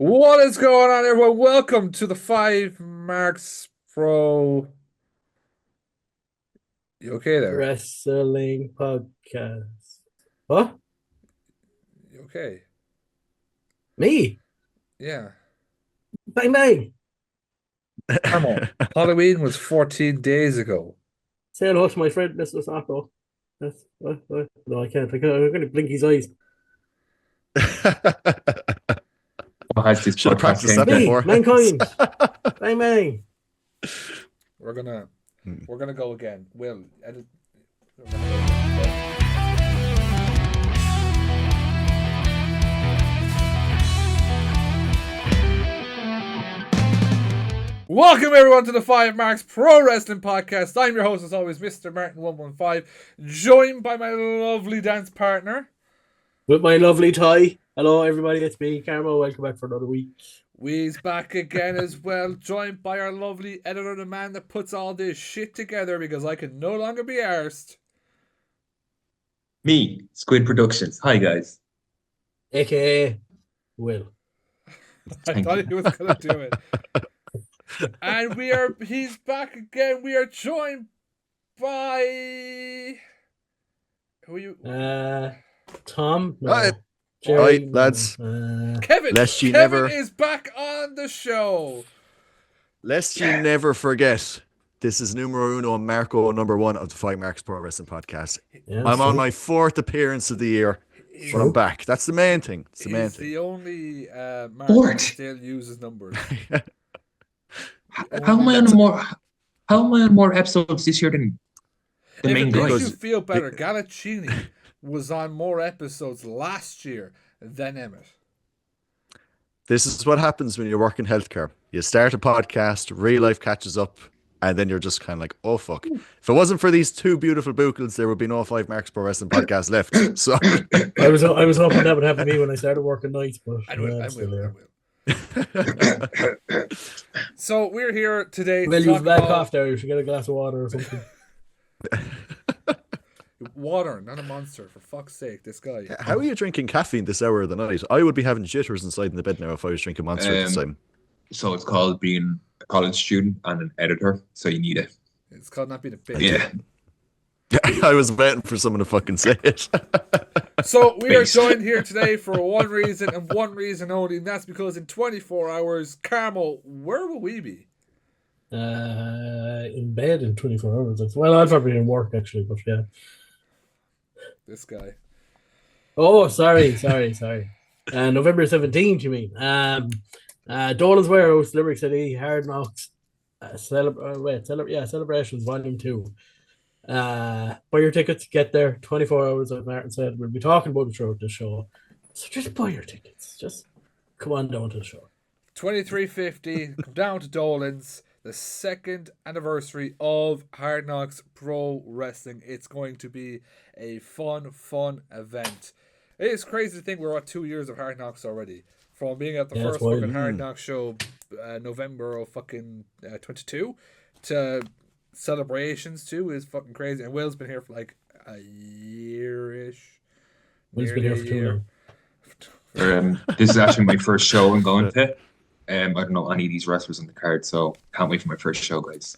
What is going on, everyone? Welcome to the FiveMarks Pro. You okay there? Wrestling podcast. What? You okay? Me? Yeah. Bang bang. Carmel, Halloween was 14 days ago. Say hello to my friend, Mr. Sacco. What? No, I can't. I'm going to blink his eyes. What has this Should have podcast practiced came that to? Me, beforehand. mankind. Bang bang. We're gonna go again. Will edit. Welcome everyone to the FiveMarks Pro Wrestling Podcast. I'm your host as always, Mr. Martin115, joined by my lovely dance partner. With my lovely tie. Hello, everybody. It's me, Carmo. Welcome back for another week. We's back again as well, joined by our lovely editor, the man that puts all this shit together because I can no longer be arsed. Me, Squid Productions. Hi, guys. AKA Will. I thought he was going to do it. And he's back again. We are joined by... Who are you? Tom. No. Right. Jerry. Right, lads. Kevin. Lest you Kevin never- is back on the show. Lest you never forget, this is numero uno and Marco number one of the FiveMarks Pro Wrestling Podcast. Yeah, I'm on so- my fourth appearance of the year, but I'm back. That's the main thing. It's the main He's thing. the only man that Fourth. still uses numbers. How am I on more? How am I on more episodes this year than the If main it makes guy? you feel better, Galacini was on more episodes last year than Emmett. This is what happens when you work in healthcare. You start a podcast, real life catches up, and then you're just kind of like, oh, fuck. If it wasn't for these two beautiful bucles, there would be no FiveMarks Pro Wrestling Podcast left. So I was hoping that would happen to me when I started working nights, but I yeah, will. it's still there. So we're here today Will to you talk back about off there? You should get a glass of water or something. water, not a monster, for fuck's sake. This guy. how are you drinking caffeine this hour of the night? I would be having jitters inside in the bed now if I was drinking Monster at this time. So it's called being a college student and an editor. So you need it. It's called not being a bitch. Yeah. I was waiting for someone to fucking say it. So we are Based. joined here today for one reason and one reason only, and that's because in 24 hours, Carmel, where will we be? In bed in 24 hours. Well, I'll probably be in work actually, but yeah. This guy. Oh, sorry. November 17th, you mean? Dolan's Warehouse, Limerick City, Hard Knox, Celebrations Volume 2. Buy your tickets, get there. 24 hours, like Martin said. We'll be talking about it throughout the show. So just buy your tickets. Just come on down to the show. 2350, come down to Dolan's, the second anniversary of Hard Knocks Pro Wrestling. It's going to be a fun event. It is crazy to think we're at 2 years of Hard Knocks already. From being at the Yeah, first it's wild. fucking Hard Knocks show, November of fucking 22, to celebrations too is fucking crazy. And Will's been here for like a year-ish. Will's been here for too long. This is actually my first show I'm going to. I don't know any of these wrestlers on the card, so can't wait for my first show, guys.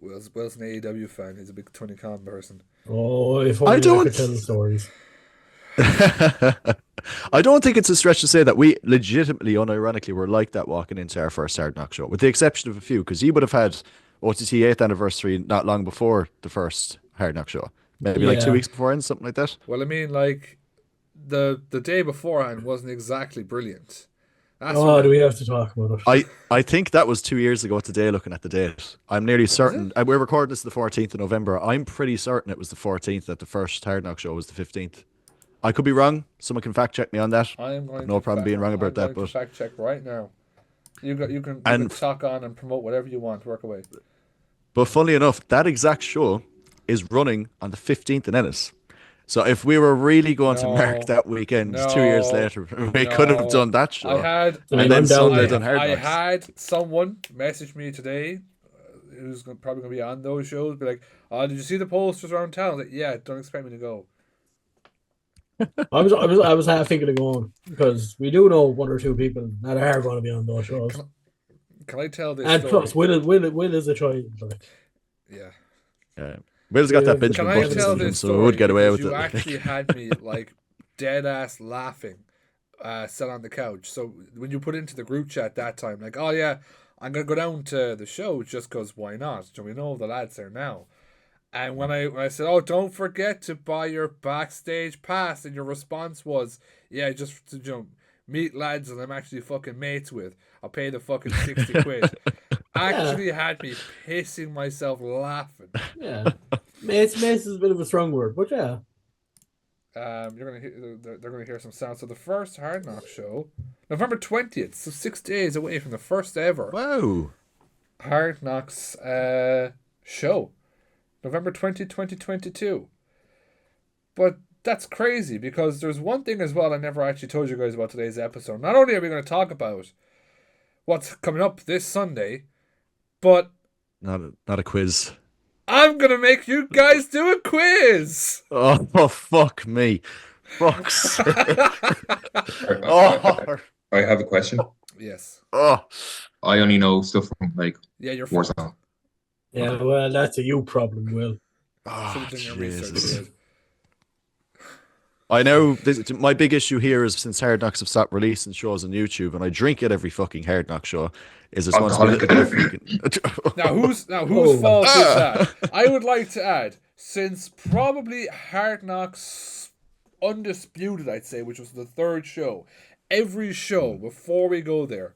Will's an AEW fan. He's a big Tony Khan person. Oh, if only I don't- could tell the stories. I don't think it's a stretch to say that we legitimately, unironically, were like that walking into our first Hard Knock show, with the exception of a few, because he would have had OTT 8th anniversary not long before the first Hard Knock show. Maybe like 2 Yeah. weeks beforehand, something like that. Well, I mean, like the day beforehand wasn't exactly brilliant. That's Oh, do we have to talk about it? I think that was 2 years ago today, looking at the date. I'm nearly certain. We're recording this the 14th of November. I'm pretty certain it was the 14th that the first Hard Knock show was the 15th. I could be wrong. Someone can fact check me on that. I am going No to problem being wrong about that, I'm going to fact check right now. You can And- talk on and promote whatever you want. Work away. But funnily enough, that exact show is running on the 15th in Ennis. So if we were really going to No. mark that weekend 2 years No. later, we could have done that show. I had I mean, and then I'm down Sunday there. done Hard I Knocks. had someone message me today who's probably going to be on those shows, be like, "Oh, did you see the posters around town?" I was like, "Yeah, don't expect me to go." I was half thinking of going because we do know one or two people that are going to be on those shows. Can I tell this And story? plus, Will is a child. Like, Yeah. Will's got that Can Benjamin I Button tell syndrome, this so story? we would get away Because with you it. actually had me like dead ass laughing, sat on the couch. So when you put into the group chat that time, like, oh yeah, I'm gonna go down to the show just because why not? So we know the lads there now. And when I said, oh, don't forget to buy your backstage pass, and your response was, yeah, just to meet lads that I'm actually fucking mates with. I'll pay the fucking 60 quid. Actually had me pissing myself laughing. yeah, mace is a bit of a strong word, but yeah. You're gonna hear, they're gonna hear some sound. So the first Hard Knock show, November 20th, so 6 days away from the first ever Wow. Hard Knocks show, November 20th, 2022. But that's crazy because there's one thing as well I never actually told you guys about today's episode. Not only are we going to talk about what's coming up this Sunday, but Not a quiz. I'm going to make you guys do a quiz. Oh, fuck me. Fuck's sake. I, Oh, I have a question. Yes. oh. I only know stuff from like Yeah, you're fine. Warzone. Yeah, well, that's a you problem, Will. Should Oh, have done your research. Jesus. Good. I know my big issue here is since Hard Knocks have stopped releasing shows on YouTube, and I drink at every fucking Hard Knock show, is it's once Alcoholic. Now whose fault is that? I would like to add, since probably Hard Knocks Undisputed, I'd say, which was the third show, every show before we go there,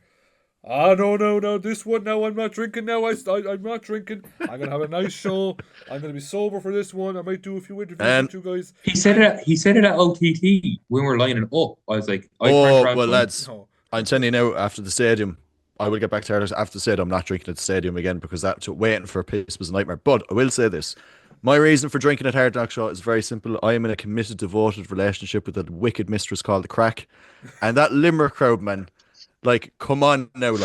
no, this one, no, I'm not drinking now, I'm not drinking, I'm going to have a nice show, I'm going to be sober for this one, I might do a few interviews with you guys. He said it at OTT when we were lining up. I was like, Oh, well, lads, No. I'm telling you now, after the stadium, I will get back to Hard Knocks after the stadium. I'm not drinking at the stadium again because that waiting for a piss was a nightmare. But I will say this. My reason for drinking at Hard Knock Show is very simple. I am in a committed, devoted relationship with a wicked mistress called the Crack. And that Limerick crowd, man, like, come on now,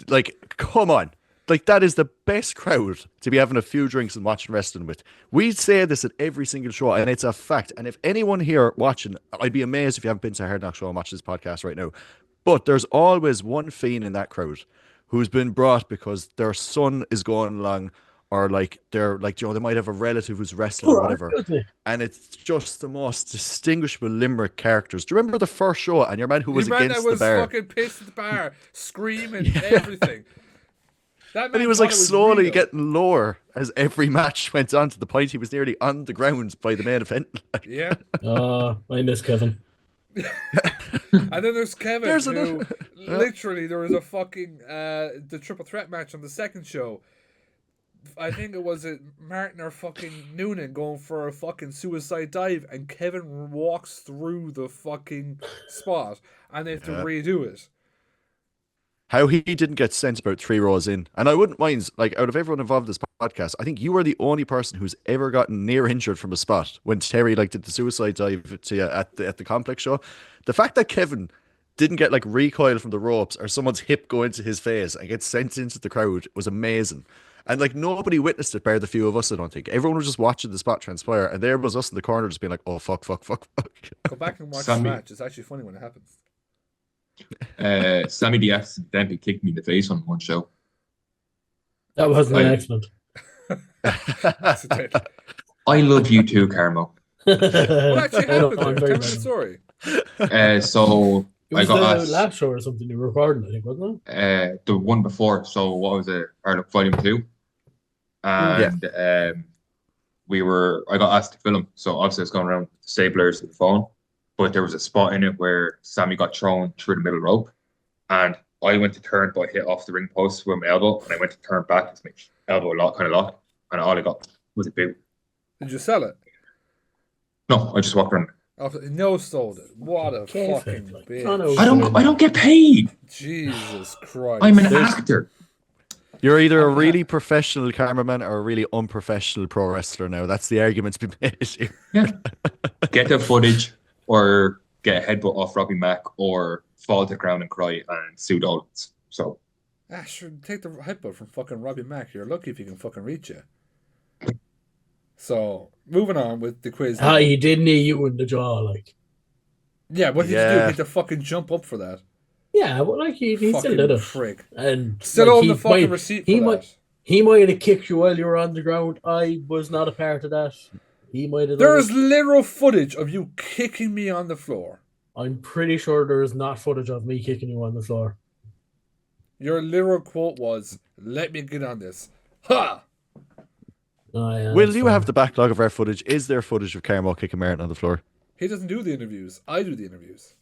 like, come on. Like, that is the best crowd to be having a few drinks and watching wrestling with. We say this at every single show, and it's a fact. And if anyone here watching, I'd be amazed if you haven't been to a Hard Knock Show and watched this podcast right now. But there's always one fiend in that crowd who's been brought because their son is going along, or like they're like, they might have a relative who's wrestling or whatever. And it's just the most distinguishable Limerick characters. Do you remember the first show and your man who was against the bar? fucking pissed at the bar, screaming, everything. That And he was like slowly getting lower as every match went on, to the point he was nearly on the ground by the main event. Yeah. I miss Kevin. And then there's Kevin, There's who another- literally there was a fucking the triple threat match on the second show. I think it was Martin or fucking Noonan going for a fucking suicide dive, and Kevin walks through the fucking spot, and they have to redo it. How he didn't get sent about 3 rows in. And I wouldn't mind, like, out of everyone involved in this podcast, I think you were the only person who's ever gotten near injured from a spot when Terry like did the suicide dive to you at the complex show. The fact that Kevin didn't get like recoil from the ropes or someone's hip go into his face and get sent into the crowd was amazing. And like nobody witnessed it bar the few of us, I don't think. Everyone was just watching the spot transpire, and there was us in the corner just being like, oh fuck. Go back and watch the Sammy. match. It's actually funny when it happens. Sammy the accidentally kicked me in the face on one show. That wasn't an I- accident. Accidentally. I love you too, Carmo. What actually I know, happened I'm there? very Tell me the mad. story. So It I was got the asked last show or something you were recording, I think, wasn't it? the one before. So what was it? Hard Knock Volume 2. And I got asked to film. So obviously I was going around with the staplers and the phone. But there was a spot in it where Sammy got thrown through the middle rope. And I went to turn, but I hit off the ring post with my elbow. And I went to turn back to make elbow lock. And all I got was a boot. Did you sell it? No, I just walked around. No, sold it. What a Kayfabe, fucking like, bitch. I know. I don't get paid. Jesus Christ. I'm an actor. You're either a really professional cameraman or a really unprofessional pro wrestler now. That's the argument to be made here. Yeah. Get the footage or get a headbutt off Robbie Mack or fall to the ground and cry and sue Dolans. So Sure, take the headbutt from fucking Robbie Mack. You're lucky if he can fucking reach you. So, moving on with the quiz. He did knee you in the jaw, like. Yeah, what did you do? Yeah. You had to fucking jump up for that. Yeah, but like he still Fucking did it. prick. And Still like, on the fucking receipt for that. He might have kicked you while you were on the ground. I was not a part of that. He might have. There is literal footage of you kicking me on the floor. I'm pretty sure there is not footage of me kicking you on the floor. Your literal quote was, "Let me get on this." Ha! Oh, yeah, Will, you have the backlog of our footage? Is there footage of Carmo kicking Martin on the floor? He doesn't do the interviews. I do the interviews.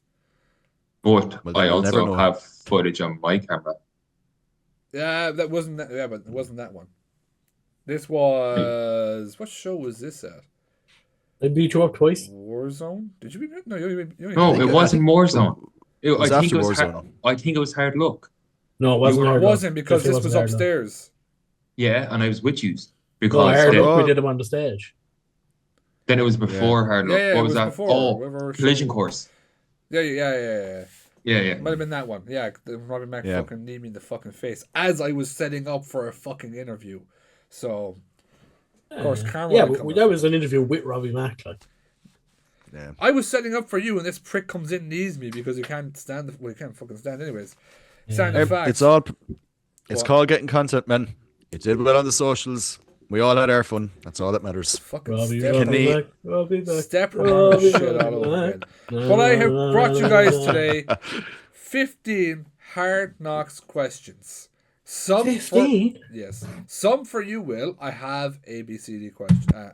But Well, I you'll never also know. have footage on my camera. Yeah, that wasn't that. Yeah, but it wasn't that one. This was what show was this at? I beat you up twice. Warzone? Did you beat me? No, you No, it wasn't Warzone. was I think after it was Warzone. I think it was Hard Luck. No, it wasn't. It Hard Luck. wasn't because Definitely this was wasn't Hard Luck. upstairs. Yeah, and I was with you No, because Hard then, Luck, we did him on the stage. then it was before Hard Luck. Yeah, yeah, what it was was that? before, Oh, whatever Collision show. Course. Yeah. Yeah. Might have been that one. Yeah, Robbie Mac Yeah. fucking kneed me in the fucking face as I was setting up for a fucking interview. So, of course, Cameron. Yeah, but that was an interview with Robbie Mack. Like. Yeah. I was setting up for you, and this prick comes in and knees me because he can't stand. Well, he can't fucking stand anyways. Stand the fact. It's all. It's What? called getting content, man. You did well on the socials. We all had our fun. That's all that matters. Fucking Robbie step, Mack. step on the shit all over again. But I have brought you guys today 15 Hard Knocks questions. Some 15? Yes. Some for you, Will. I have A, B, C, D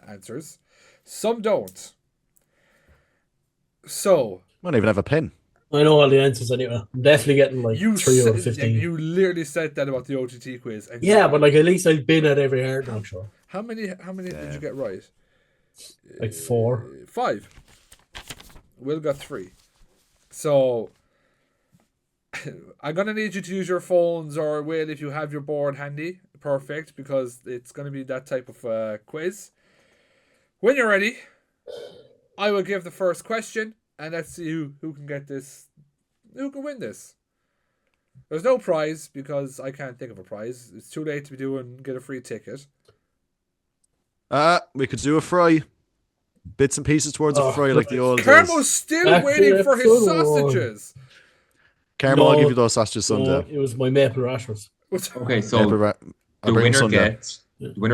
answers. Some don't. So I don't even have a pen. I know all the answers anyway. I'm definitely getting like 3 or 15. You literally said that about the OTT quiz. And Yeah, but like at least I've been at every Hard Knock show. how many did you get right? Like 4. 5. Will got 3. So I'm gonna need you to use your phones, or Will, if you have your board handy, perfect, because it's gonna be that type of quiz. When you're ready, I will give the first question, and let's see who can get this, who can win this. There's no prize because I can't think of a prize. It's too late to be doing get a free ticket. We could do a fry. Bits and pieces towards a fry like the old days. Carmo's still Back to waiting for his episode 1. sausages. Carmo, I'll No. give you those sausages someday. It was my maple rashers. Okay, so I'll the bring winner Sunday.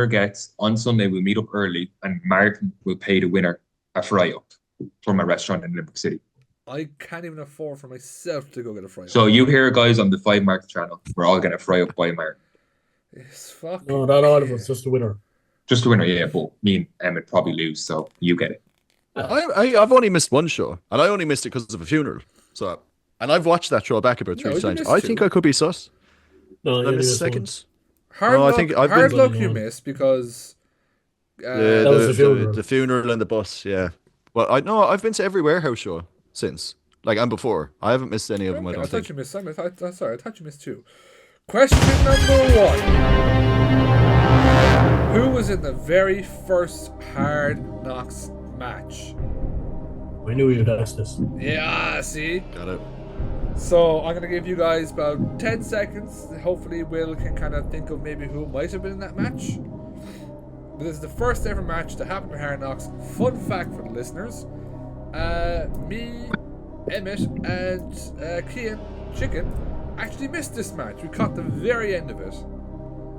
gets on Sunday. We'll meet up early, and Martin will pay the winner a fry up from a restaurant in Limerick City. I can't even afford for myself to go get a fry. So you hear guys on the FiveMarks channel, we're all getting a fry up by Martin. It's fucking. No, not all of us, just the winner. Just the winner, yeah. But me and Emmett probably lose, so you get it. I've only missed one show, and I only missed it because of a funeral. So, and I've watched that show back about 3 you times. missed I two. think I could be sus. No, Did I you miss missed one. seconds? Hard No, I luck, think I've hard been luck going you on. missed because. That was the funeral. The funeral and the bus, yeah. Well, I've been to every warehouse show since, like, and before. I haven't missed any of them. I Okay, don't I thought think. you missed some. Sorry, I thought you missed 2. Question number 1. Who was in the very first Hard Knocks match? I knew you'd ask this. Yeah, see? Got it. So I'm going to give you guys about 10 seconds. Hopefully Will can kind of think of maybe who might have been in that match. But this is the first ever match that happened to Hard Knocks. Fun fact for the listeners. Me, Emmett, and Kian Chicken actually missed this match. We caught the very end of it.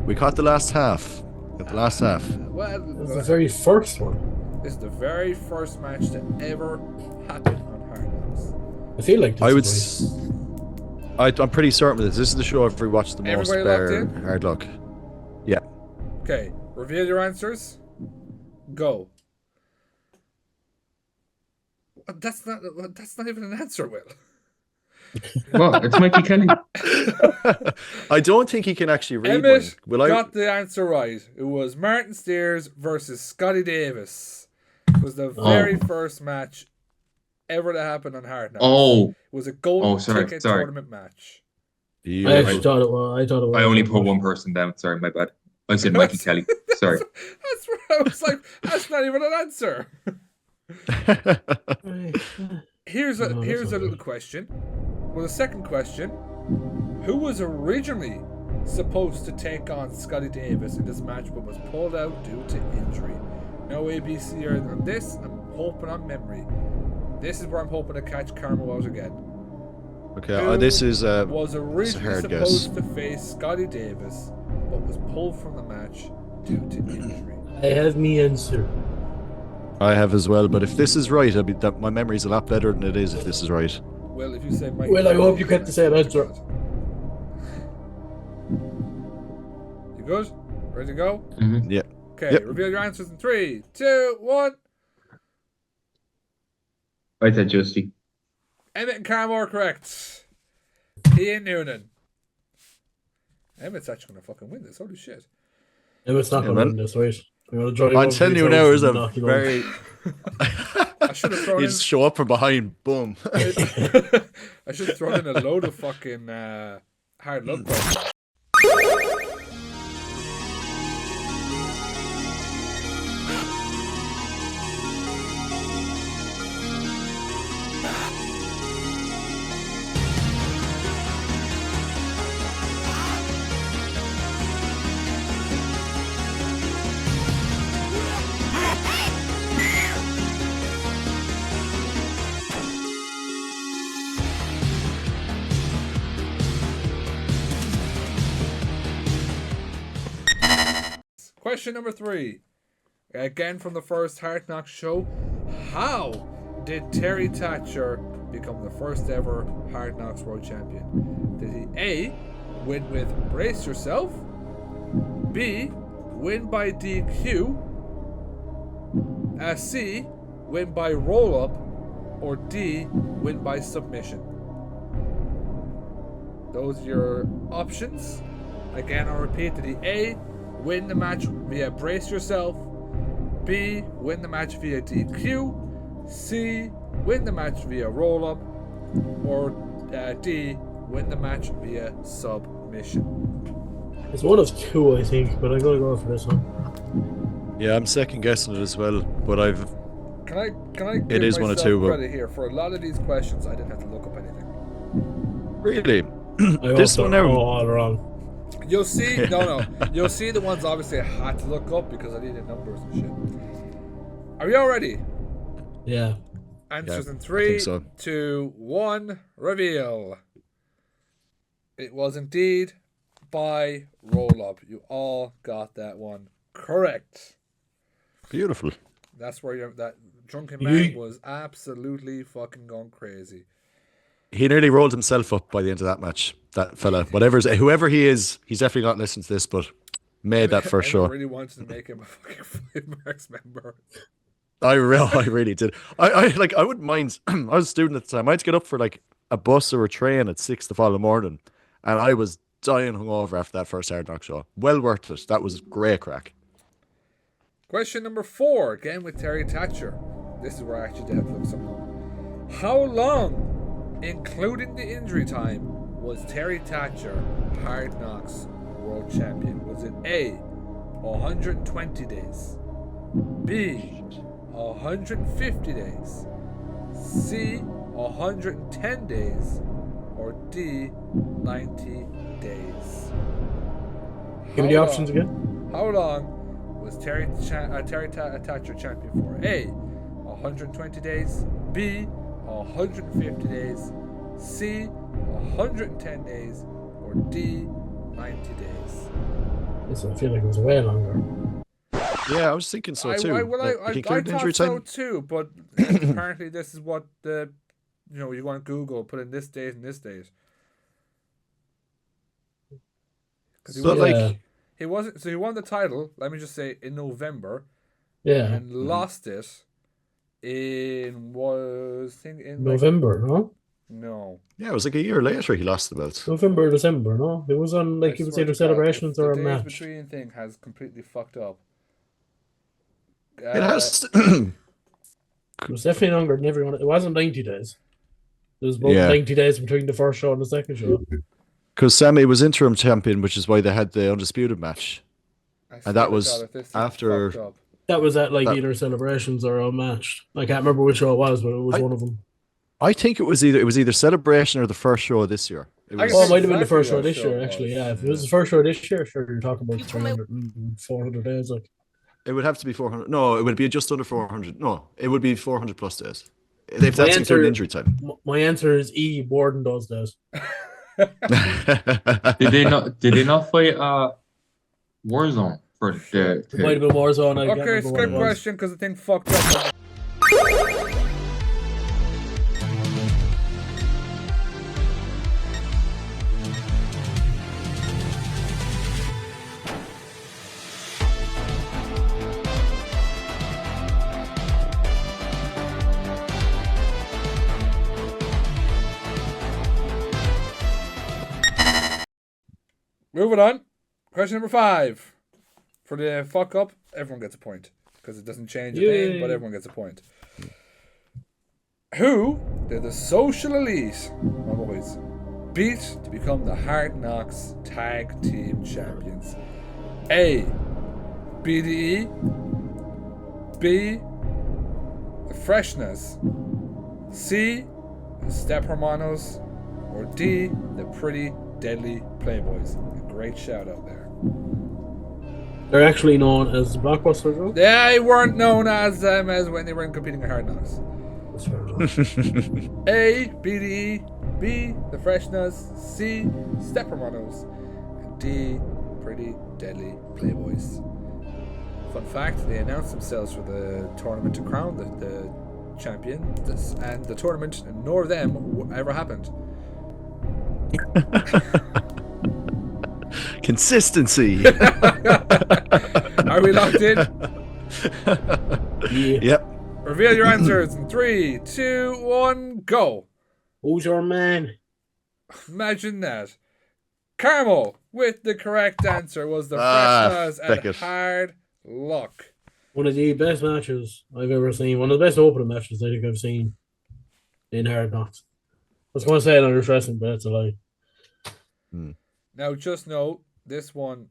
We caught the last half. Got the last half. Well, It was the very first one. this is the very first match that ever happened on Hard Knocks. I feel like this I would. is I'm pretty certain of this. This is the show I've rewatched the most. Everybody locked in? Hard luck. Yeah. Okay, reveal your answers. Go. That's not even an answer, Will. Well, it's Mikey Kelly. I don't think he can actually read Emmett mine. Will I? got the answer right. It was Martin Steers versus Scotty Davis. It was the very first match ever that happened on Hard Knocks. Oh, It was a golden sorry. ticket tournament match. You- I actually thought it was. I thought it was. I only put one person down. Sorry, my bad. I said Mikey Kelly. Sorry. That's where I was like, that's not even an answer. Here's a No, that's here's a all little right. question. Well, the second question: who was originally supposed to take on Scotty Davis in this match, but was pulled out due to injury? No ABC on this. I'm hoping on memory. This is where I'm hoping to catch Carmo out again. Okay, Who this is was a originally hard supposed guess. to face Scotty Davis, but was pulled from the match due to injury. I have me answer. I have as well, but if this is right, my memory's a lot better than it is if this is right. Well, if you say Mike. Well, I hope you get the same answer. You good? Ready to go? Mm-hmm. Yeah. Okay, Yep. reveal your answers in 3, 2, 1. I said Justy. Emmett and Carmo are correct. Ian Noonan. Emmett's actually going to fucking win this. Holy shit. It's not Yeah, going to man. win this, right? I'm going to drive I'm over telling these you now, houses there's and a knock you down. very. I should have thrown You in. just show up from behind, boom. I should have thrown in a load of fucking hard luck questions. Question number 3. Again from the first Hard Knox show. How did Terry Thatcher become the first ever Hard Knocks World Champion? Did he A. win with Brace Yourself? B. Win by DQ? C. Win by Roll Up? Or D. Win by Submission? Those are your options. Again, I'll repeat. Did he A. win the match via Brace Yourself? B. Win the match via DQ? C. Win the match via Roll Up? Or D. Win the match via Submission? It's one of two, I think, but I'm going to go for this one. Yeah, I'm second guessing it as well, but I've. Can I give It is one of myself two, but- credit here? For a lot of these questions, I didn't have to look up anything. Really? I This also one now. all wrong. You'll see, you'll see the ones obviously I had to look up because I needed numbers and shit. Are you all ready? Yeah. Answers Yeah, in I 3, think so. 2, 1, reveal. It was indeed by Roll Up. You all got that one correct. Beautiful. That's where that drunken man You- was absolutely fucking going crazy. He nearly rolled himself up by the end of that match. That fella, whoever he is, he's definitely not listening to this, but made that first I show. really wanted to make him a fucking FiveMarks member. I really did. I wouldn't mind. I was a student at the time. I had to get up for like a bus or a train at 6 the following morning, and I was dying hungover after that first Hard Knock show. Well worth it. That was great crack. Question number 4, again with Terry Thatcher. This is where I actually did have to look something up. How long, including the injury time, was Terry Thatcher Hard Knocks World Champion? Was it A, 120 days, B, 150 days, C, 110 days, or D, 90 days? Give me the options again. How long was Terry Thatcher champion for? A, 120 days, B, 150 days, C, 110 days, or D, 90 days? Listen, I feel like it was way longer. Yeah, I was thinking so too. I including injury thought so time. too, but apparently this is what you want to Google, put in this date and this date. So like, He wasn't. So he won the title. Let me just say in November, Yeah. and lost it in November, no? no. yeah, it was like a year later he lost the belt. November, December, no? It was on, like, I it was swear either to God, celebrations or a the days match. between thing has completely fucked up. It has. It was definitely longer than everyone. It wasn't 90 days. There was about Yeah. 90 days between the first show and the second show. Because Sammy was interim champion, which is why they had the undisputed match. I swear And that to was God, if this thing after- fucked up. That was at, like, That- either celebrations or a match. I can't remember which show it was, but it was one of them. I think it was either Celebration or the first show this year. It I was, Oh, it might have been the exactly first show what this show year, it actually. was. Yeah, if it was the first show this year, sure, you're talking about 300, 400 days. Like, it would have to be 400. No, it would be just under 400. No, it would be 400 plus days. If that's including injury time. My answer is E. Borden does that. Did they not fight Warzone for the? It might have been Warzone. I can't Okay, remember what skip it was. question because the thing fucked up. Moving on. Question number 5. For the fuck up, everyone gets a point. Because it doesn't change a thing, but everyone gets a point. Who did the social elite, my boys, beat to become the Hard Knocks Tag Team Champions? A. BDE. B. The Freshness. C. The Step Hermanos. Or D. The Pretty Deadly Playboys. A great shout out there. They're actually known as the Blockbuster Group. They weren't known as them as when they were competing in Hard Knocks. A. BDE. B. The Freshness. C. Step Hermanos. And D. Pretty Deadly Playboys. Fun fact, they announced themselves for the tournament to crown the champion, and the tournament, nor them ever happened. Consistency. Are we locked in? Yeah. Yep. Reveal your answers in 3, 2, 1, go. Who's your man? Imagine that. Carmel with the correct answer was the Freshness and Beckett. Hard Luck. One of the best matches I've ever seen. One of the best opening matches I think I've seen in Hard Knocks. I was going to say it under wrestling, but it's a lie. Now, just know this one.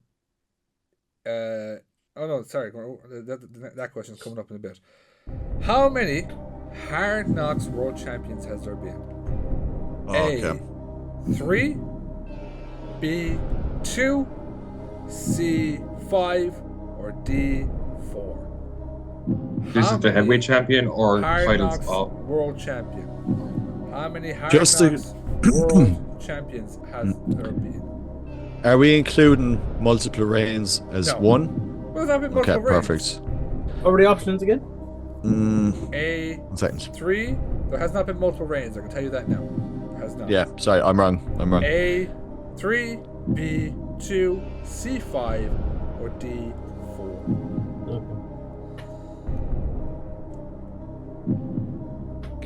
Oh no, sorry. That question's coming up in a bit. How many Hard Knocks World Champions has there been? Okay. A. 3. B. 2. C. 5. Or D. 4. This is the heavyweight champion or Hard titles Knocks of World Champion. How many Hard Just to- Knocks World Champions has there been? Are we including multiple reigns as No. one? Well, that been Okay, multiple reigns. perfect. What were the options again? A. 1 second. 3. There has not been multiple reigns. I can tell you that now. There has not. Yeah, sorry, I'm wrong. A. 3. B. 2. C. 5. Or D. 4. Okay.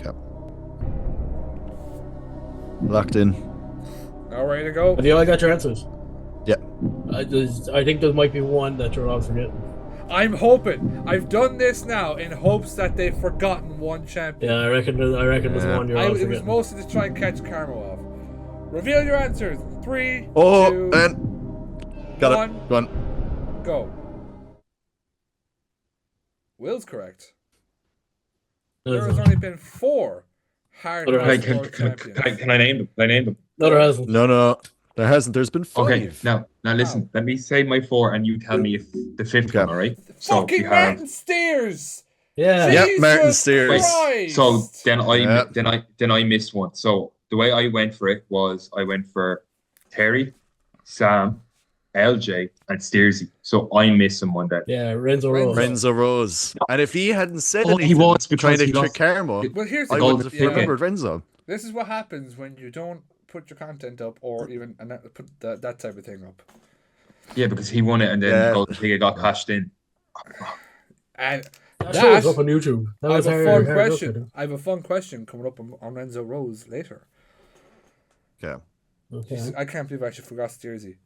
Okay. Locked in. All ready to go? Have you all got your answers? Yeah. I think there might be one that you're all forgetting. I'm hoping. I've done this now in hopes that they've forgotten one champion. Yeah, I reckon there's one you're all It was forgetting. mostly to try and catch Karma off. Reveal your answers. 3, Oh, 2, and got 1, it. Go on. go. Will's correct. There's There has one. only been 4 Hard But Knocks Can World Champions. I name them? Can I name them? No, there hasn't. No, there hasn't. There's been 5. Okay, now listen. Let me say my 4, and you tell me if the 5th Okay. one. All right. So Fucking we have. Martin Steers! Yeah. Yep, Jesus Martin Steers. Christ! So then Yeah. I missed one. So the way I went for it was I went for Terry, Sam, LJ, and Steersy. So I missed someone then. Yeah, Renzo Rose. Renzo Rose. And if he hadn't said Oh, he anything was, because trying to he trick lost. Karma, Well, here's I the gold would to have pick it. remembered Renzo. This is what happens when you don't put your content up or even put that type of thing up. Yeah, because he won it, and then Yeah. he got cashed in. And That show's up that, on YouTube. That I was have a hard fun look question. at it. I have a fun question coming up on Renzo Rose later. Yeah. Okay. I can't believe I actually forgot Steersy.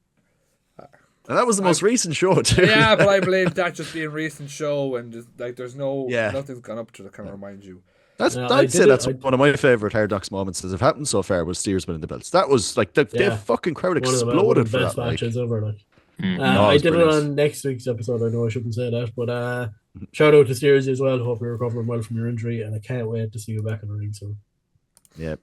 And that was the most recent show, too. Yeah, but I blame that just being recent show and just, like there's nothing's gone up to kind of remind you. Yeah, I'd say that's I- one of my favourite Hard Knocks moments that have happened so far was Steers winning the belts. That was like the Yeah. fucking crowd One of the exploded for best that. Like. matches ever. Like. Mm. I it's did it brilliant. on next week's episode. I know I shouldn't say that, but shout out to Steers as well. Hope you're recovering well from your injury, and I can't wait to see you back in the ring soon. Yeah.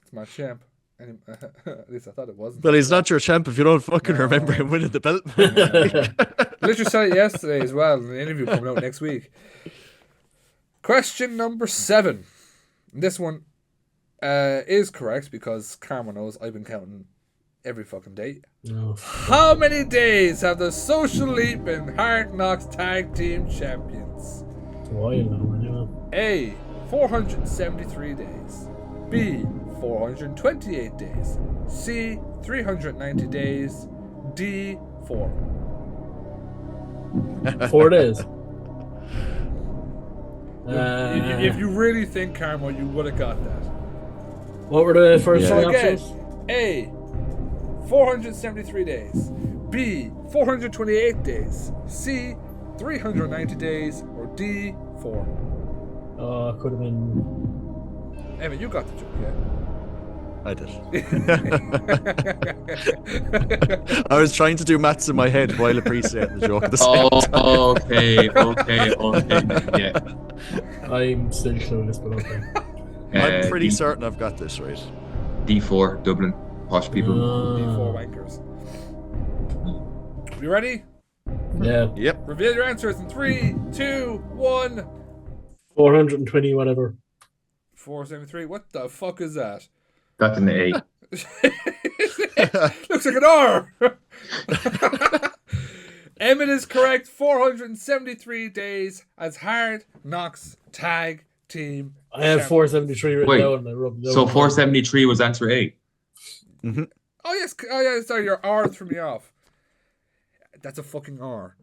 It's my champ. And, at least I thought it wasn't. Well, he's not your champ if you don't fucking No. remember him winning the belt. Literally said it yesterday as well in an interview coming out next week. Question number 7. This one is correct because Karma knows I've been counting every fucking day. No. How many days have the Social Leap been Hard Knocks Tag Team Champions? It's a while now, anyway. A. 473 days. B. 428 days. C. 390 days. D. 4. 4 days. If you really think, Karma, you would have got that. What were the first So three again, options? A. 473 days. B. 428 days. C. 390 days. Or D. 4. It could have been. Evan, you got the joke, yeah? I did. I was trying to do maths in my head while appreciating the joke at the same time. Okay. Yeah. I'm still clueless, but okay. I'm pretty certain I've got this right. D4, Dublin, posh people. D4 wankers. You ready? Yeah. Yep. Reveal your answers in 3, 2, 1. 420, whatever. 473. What the fuck is that? That's an A. Looks like an R. Emmett is correct. 473 days as Hard Knocks Tag Team. I have 473 written Wait, down. And I rubbed it So out. 473 was answer A. Mm-hmm. Oh yes. Oh yeah. Sorry, your R threw me off. That's a fucking R.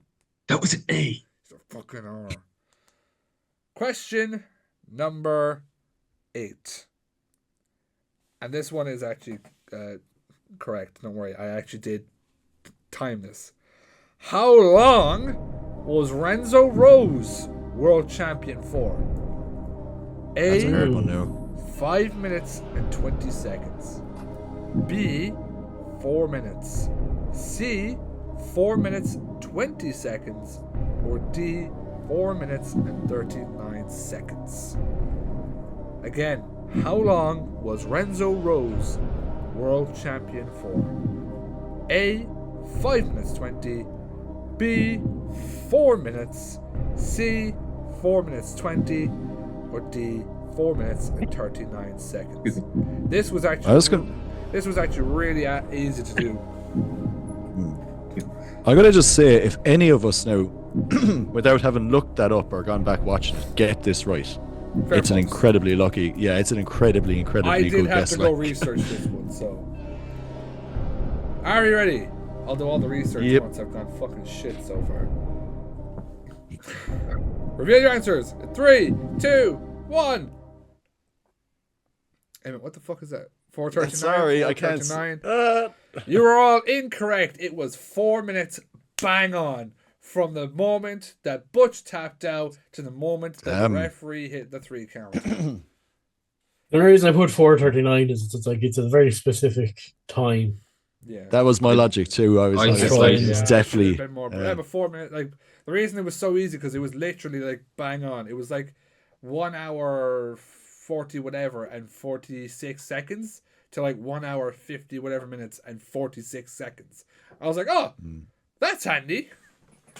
That was an A. It's a fucking R. Question number 8. And this one is actually correct. Don't worry. I actually did time this. How long was Renzo Rose world champion for? That's a A. hard one now. 5 minutes and 20 seconds. B. 4 minutes. C. 4 minutes 20 seconds. Or D. 4 minutes and 39 seconds. Again, how long was Renzo Rose world champion for? A. 5 minutes 20. B. 4 minutes. C. 4 minutes 20. Or D. 4 minutes and 39 seconds. This was actually this was actually really easy to do. I'm gonna just say, if any of us now, without having looked that up or gone back watching it, get this right, it's an incredibly lucky. Yeah, it's an incredibly I did good have guess. to go research this one, so. Are you ready? I'll do all the research once I've gone fucking shit so far. Reveal your answers. 3, 2, 1. Hey, what the fuck is that? 4:39. Sorry, I can't. 4:39. You were all incorrect. It was 4 minutes bang on from the moment that Butch tapped out to the moment that the referee hit the 3 count. The reason I put 439 is it's a very specific time. Yeah, that was my logic too. I was definitely. More, but 4 minutes. Like the reason it was so easy because it was literally like bang on. It was like 1 hour 40 whatever and 46 seconds to like 1 hour 50 whatever minutes and 46 seconds. I was like, oh, that's handy.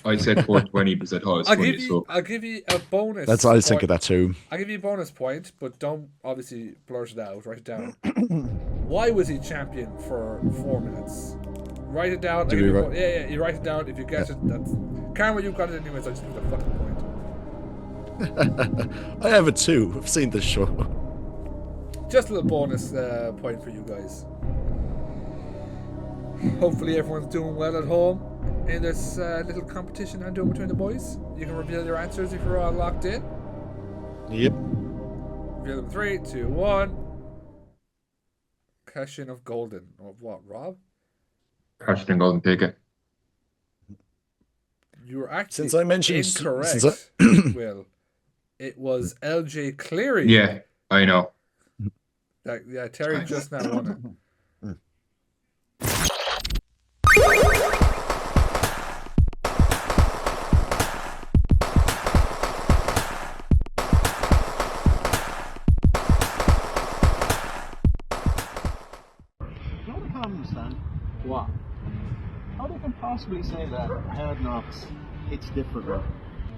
I said 420 because I thought it was funny. I'll give you a bonus. That's what I was thinking of that too. I'll give you a bonus point, but don't obviously blurt it out. Write it down. Why was he champion for 4 minutes? Write it down. You write it down. If you get it, that's. Karma, you got it anyways. I just give you the fucking point. I have it too. I've seen this show. Just a little bonus point for you guys. Hopefully everyone's doing well at home in this little competition I'm doing between the boys. You can reveal your answers if you're all locked in. Yep. Reveal them. 3, 2, 1. Cash in of golden. Of what, Rob? Cash in golden ticket. You were actually since I mentioned incorrect, Will. It was LJ Cleary. Yeah, I know. Terry just now won it. I can't understand. What? How they can possibly say that Hard Knocks hits differently?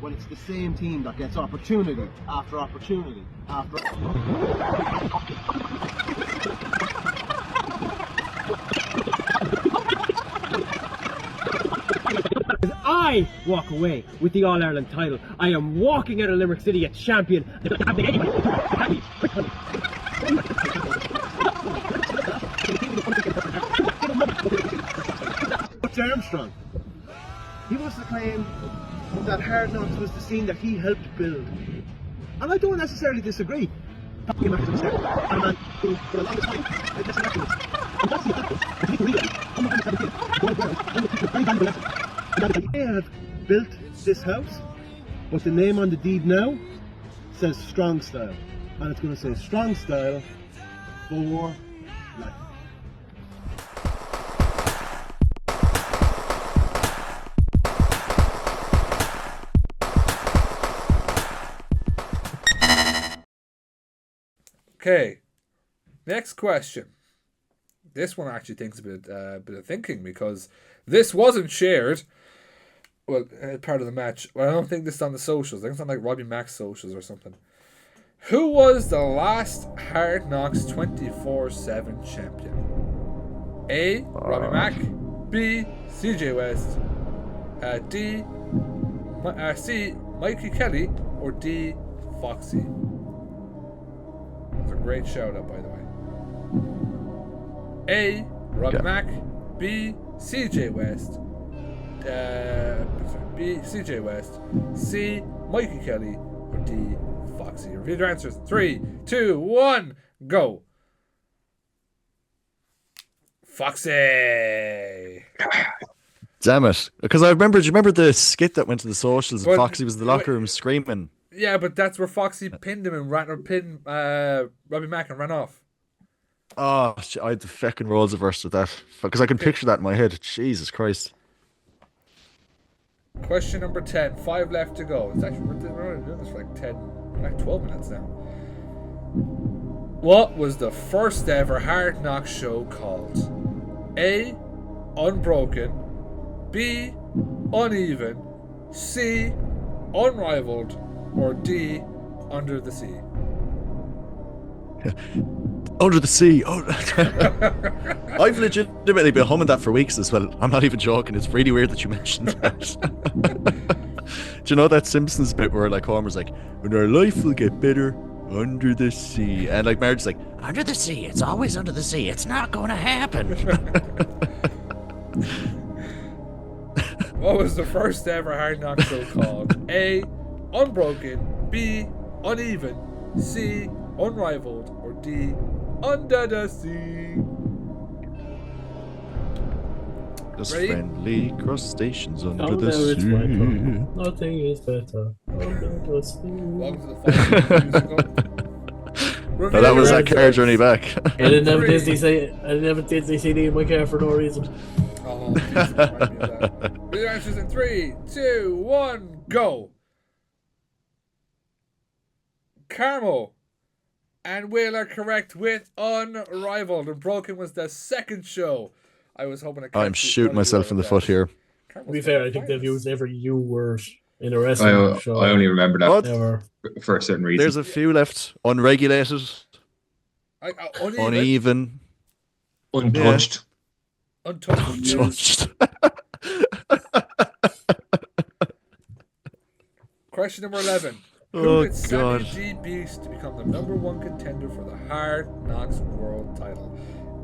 when it's the same team that gets opportunity after opportunity after. As I walk away with the All-Ireland title, I am walking out of Limerick City a champion. Armstrong. He wants to claim that Hard Knocks was the scene that he helped build. And I don't necessarily disagree. They have built this house, but the name on the deed now says Strong Style. And it's going to say Strong Style for life. Okay, next question. This one actually takes a bit of thinking because this wasn't shared. Well, part of the match. Well, I don't think this is on the socials. I think it's on like Robbie Mack's socials or something. Who was the last Hard Knocks 24/7 champion? A. Robbie Mack. B. CJ West. D. C. Mikey Kelly. Or D. Foxy. That's a great shout out, by the way. A. Robbie Mack. B. CJ West. B. CJ West. C. Mikey Kelly. Or D. Foxy. Repeat your answers. 3, 2, 1, go. Foxy. Damn it. Because do you remember the skit that went to the socials and But- Foxy was in the locker room screaming? Yeah, but that's where Foxy pinned him and pinned Robbie Mack and ran off. Oh, I had the fucking roles averse with that. Because I can picture that in my head. Jesus Christ. Question number 10. 5 left to go. It's actually we're only doing this for like 12 minutes now. What was the first ever Hard Knock show called? A. Unbroken. B. Uneven. C. Unrivaled. Or D. Under the Sea. Under the Sea. Oh. I've legitimately been humming that for weeks as well. I'm not even joking. It's really weird that you mentioned that. Do you know that Simpsons bit where like Homer's like, when our life will get better under the sea, and like Marge's like, under the sea, it's always under the sea, it's not going to happen. What was the first ever Hard Knock show called? A. Unbroken. B. Uneven. C. Unrivaled. Or D. Under the Sea. Just Ready? friendly crustaceans under Oh, the no, it's sea. my fault. Nothing is better. Welcome to the Five musical. No, that was that Reveal car your journey back. I didn't have a Three. Disney CD in my car for no reason. Oh, please remind me of that. Read your answers in 3, 2, 1, go. Carmo and Will are correct with Unrivaled. And Broken was the second show. I was hoping to I'm shooting myself in the foot here. To be fair, I think they've used every U word in a wrestling show. I only remember that What? ever. for a certain reason. There's a few left. Unregulated, Uneven. uneven, Untouched. Untouched. is- untouched. Question number 11. Who Oh, did Sammy God. G beat to become the #1 contender for the Hard Knocks World title?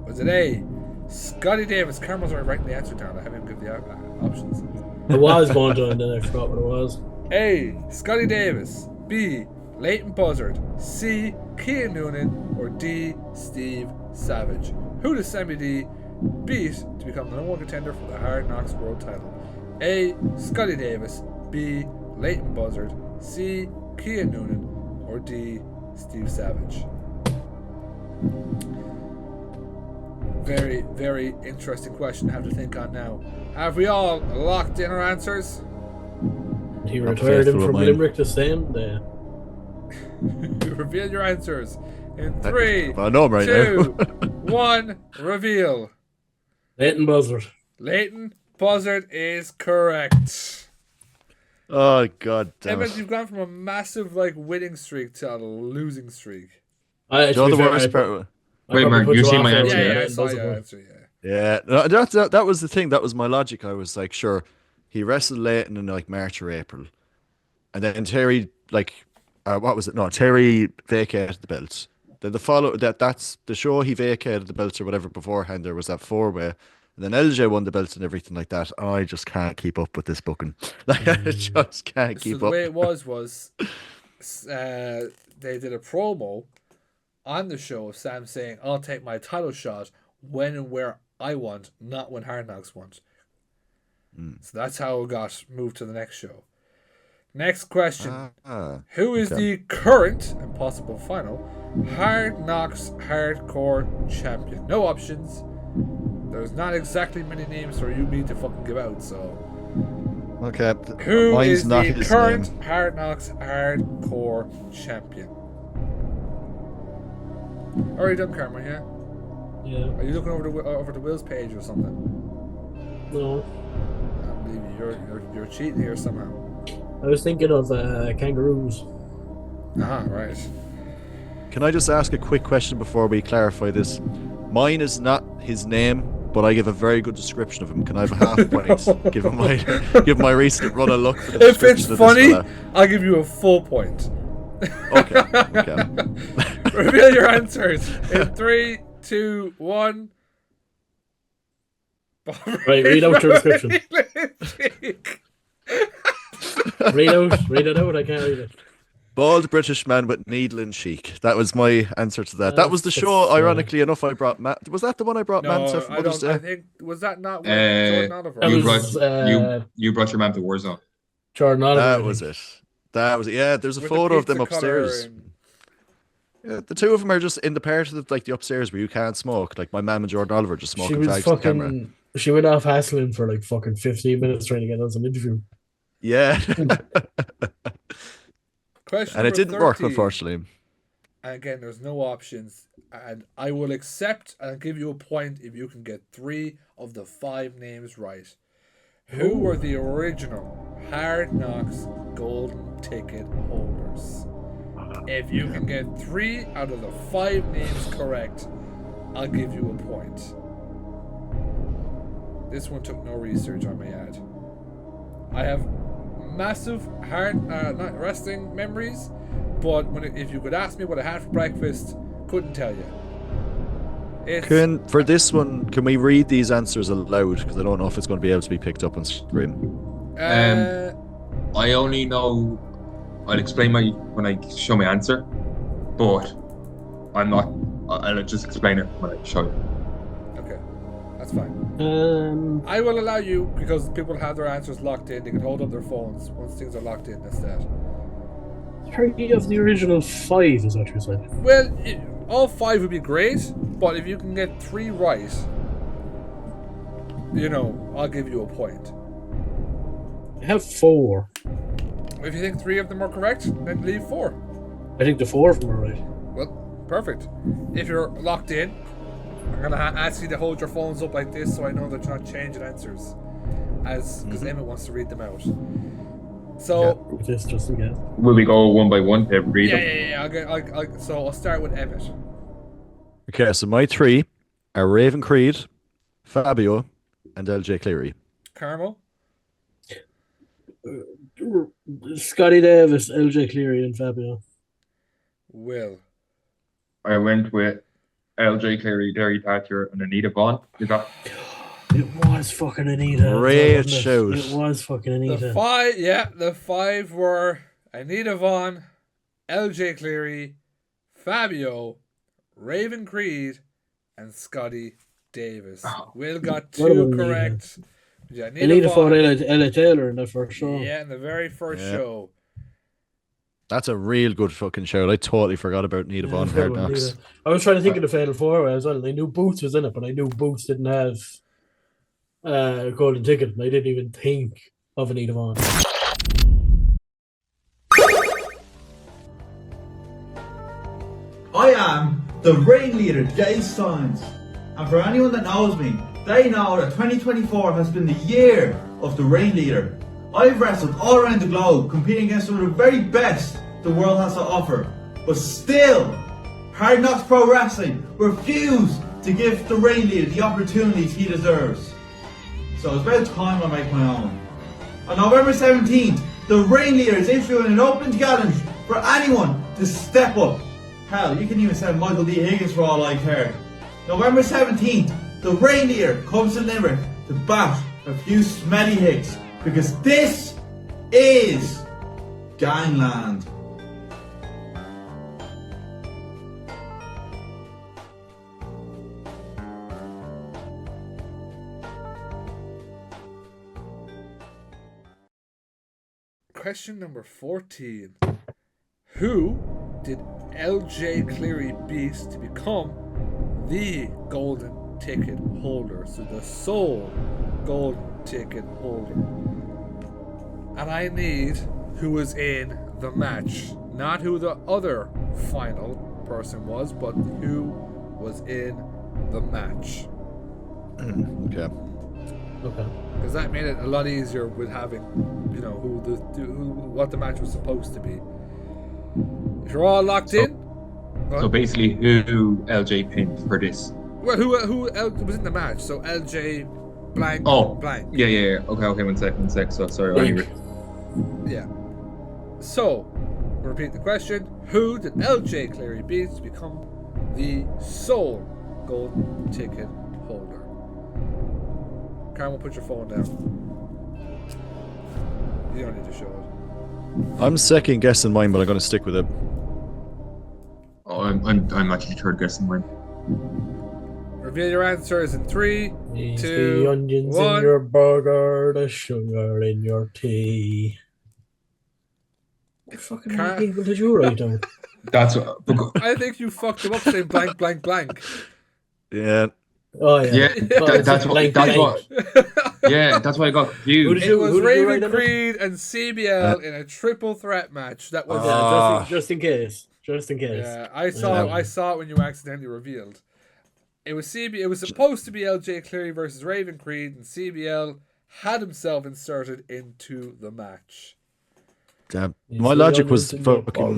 Was it A. Scotty Davis? Carmel's already writing the answer down. I haven't even given the options. It was one time, then I forgot what it was. A. Scotty Davis. B. Leighton Buzzard. C. Cian Noonan. Or D. Steve Savage. Who does Sammy D beat to become the #1 contender for the Hard Knocks World title? A. Scotty Davis. B. Leighton Buzzard. C. Cian Noonan. Or D. Steve Savage. Very, very interesting question to have to think on now. Have we all locked in our answers? He Not retired him faithful from of mine. Limerick the same day. Reveal your answers in 3, I know him right 2, now. 1, reveal. Leighton Buzzard. Leighton Buzzard is correct. Oh god damn Emmett, it. you've gone from a massive winning streak to a losing streak. Do you know the worst part? Wait, Mark, you see my answer, Yeah, yeah? I saw your answer. Yeah. Yeah, no, that was the thing. That was my logic. I was like, sure, he wrestled late in March or April, and then Terry what was it? No, Terry vacated the belt. Then that's the show he vacated the belt or whatever beforehand. There was that 4-way, and then LJ won the belt and everything like that. I just can't keep up with this booking. I just can't keep up. The way it was they did a promo on the show of Sam saying, "I'll take my title shot when and where I want, not when Hard Knocks want." So that's how it got moved to the next show. Next question. Who is the current and possible final Hard Knocks Hardcore Champion? No options. There's not exactly many names for you to fucking give out, so... Okay. Who Mine's is not the his current name. Hard Knocks Hardcore Champion? Already done, Karma, yeah? Yeah. Are you looking over the Will's page or something? No. I believe you're cheating here somehow. I was thinking of kangaroos. Ah, right. Can I just ask a quick question before we clarify this? Mine is not his name, but I give a very good description of him. Can I have a half point? Give my recent run of luck. For the If it's description of this funny, fella. I'll give you a full point. Okay. Reveal your answers in 3, 2, 1. Right, read out your description. Read it out. I can't read it. Bald British man with needle and cheek. That was my answer to that. That was the show, ironically enough, I brought Matt. Was that the one I brought Matt to for Mother's Day? I think, was that not Jordan Oliver? You brought your man to Warzone. Jordan Oliver. That was it. Yeah, there's a With photo the of them pizza upstairs. cutter and- Yeah, the two of them are just in the part of the upstairs where you can't smoke. Like my mum and Jordan Oliver just She smoking was fags to the camera. fucking. She went off hassling for 15 minutes trying to get us an interview. Yeah. Question And it number didn't work, 13. unfortunately. And again, there's no options. And I will accept and give you a point if you can get 3 of the 5 names right. Who were the original Hard Knocks golden ticket holders? If you can get 3 out of the 5 names correct, I'll give you a point. This one took no research, I may add. I have massive not wrestling memories, but if you could ask me what I had for breakfast, couldn't tell you. For this one, can we read these answers aloud? Because I don't know if it's going to be able to be picked up on screen. I only know. I'll explain when I show my answer, but I'm not. I'll just explain it when I show you. Okay, that's fine. I I will allow you, because people have their answers locked in. They can hold up their phones once things are locked in. That's that. 30 of the original 5 is what you said. Well, all 5 would be great, but if you can get 3 right, I'll give you a point. I have 4. If you think 3 of them are correct, then leave 4. I think the 4 of them are right. Well, perfect. If you're locked in, I'm gonna ask you to hold your phones up like this, so I know that you're not changing answers, because Emmett wants to read them out. So Just in case. Will we go one by one to read them? yeah. So I'll start with Emmett. Okay, so my 3 are Raven Creed, Fabio, and LJ Cleary. Carmel. Scotty Davis, LJ Cleary, and Fabio. Will. I went with LJ Cleary, Derry Thatcher, and Anita Vaughn. Is that? It was fucking Anita. Great wasn't it? shout. It was fucking Anita. The 5 were Anita Vaughn, LJ Cleary, Fabio, Raven Creed, and Scotty Davis. Will got 2 correct. Yeah, Anita fought Ella Taylor in the first show. Yeah, in the very first show. That's a real good fucking show. I totally forgot about Anita Vaughn Hard Knocks. I was trying to think of the Fatal 4 as well. I knew Boots was in it, but I knew Boots didn't have a golden ticket. I didn't even think of Anita Vaughn. I am the ringleader, Jay Signs. And for anyone that knows me, they know that 2024 has been the year of the ringleader. I've wrestled all around the globe, competing against some of the very best the world has to offer. But still, Hard Knox Pro Wrestling refused to give the reign leader the opportunities he deserves. So it's about time I make my own. On November 17th, the reign leader is issuing an open challenge for anyone to step up. Hell, you can even send Michael D. Higgins for all I care. November 17th, the reign leader comes to Limerick to bash a few smelly hicks, because this is Gangland. Question number 14. Who did LJ Cleary beat to become the golden ticket holder? So the sole golden ticket holder. And I need who was in the match. Not who the other final person was, but who was in the match. Okay. Because that made it a lot easier with having, you know, what the match was supposed to be. If you're all locked in. So basically, who LJ pinned for this? Well, who was in the match? So LJ blank blank. Yeah. Okay. One sec. So sorry. Yeah. So, repeat the question. Who did LJ Cleary beat to become the sole golden ticket holder? Carmel, put your phone down. You don't need to show it. I'm second guessing mine, but I'm going to stick with it. Oh, I'm actually third guessing mine. Reveal your answers in 3, It's 2, the onions 1. in your burger, the sugar in your tea. What fucking people did you write down? That's what. I think you fucked him up saying blank, blank, blank. Yeah. Oh yeah. That's what. Yeah, that's why I got confused. It was Raven Creed and CBL in a triple threat match. That was just in case. Yeah, I saw it when you accidentally revealed. It was It was supposed to be LJ Cleary versus Raven Creed, and CBL had himself inserted into the match. Damn. My logic was fucking.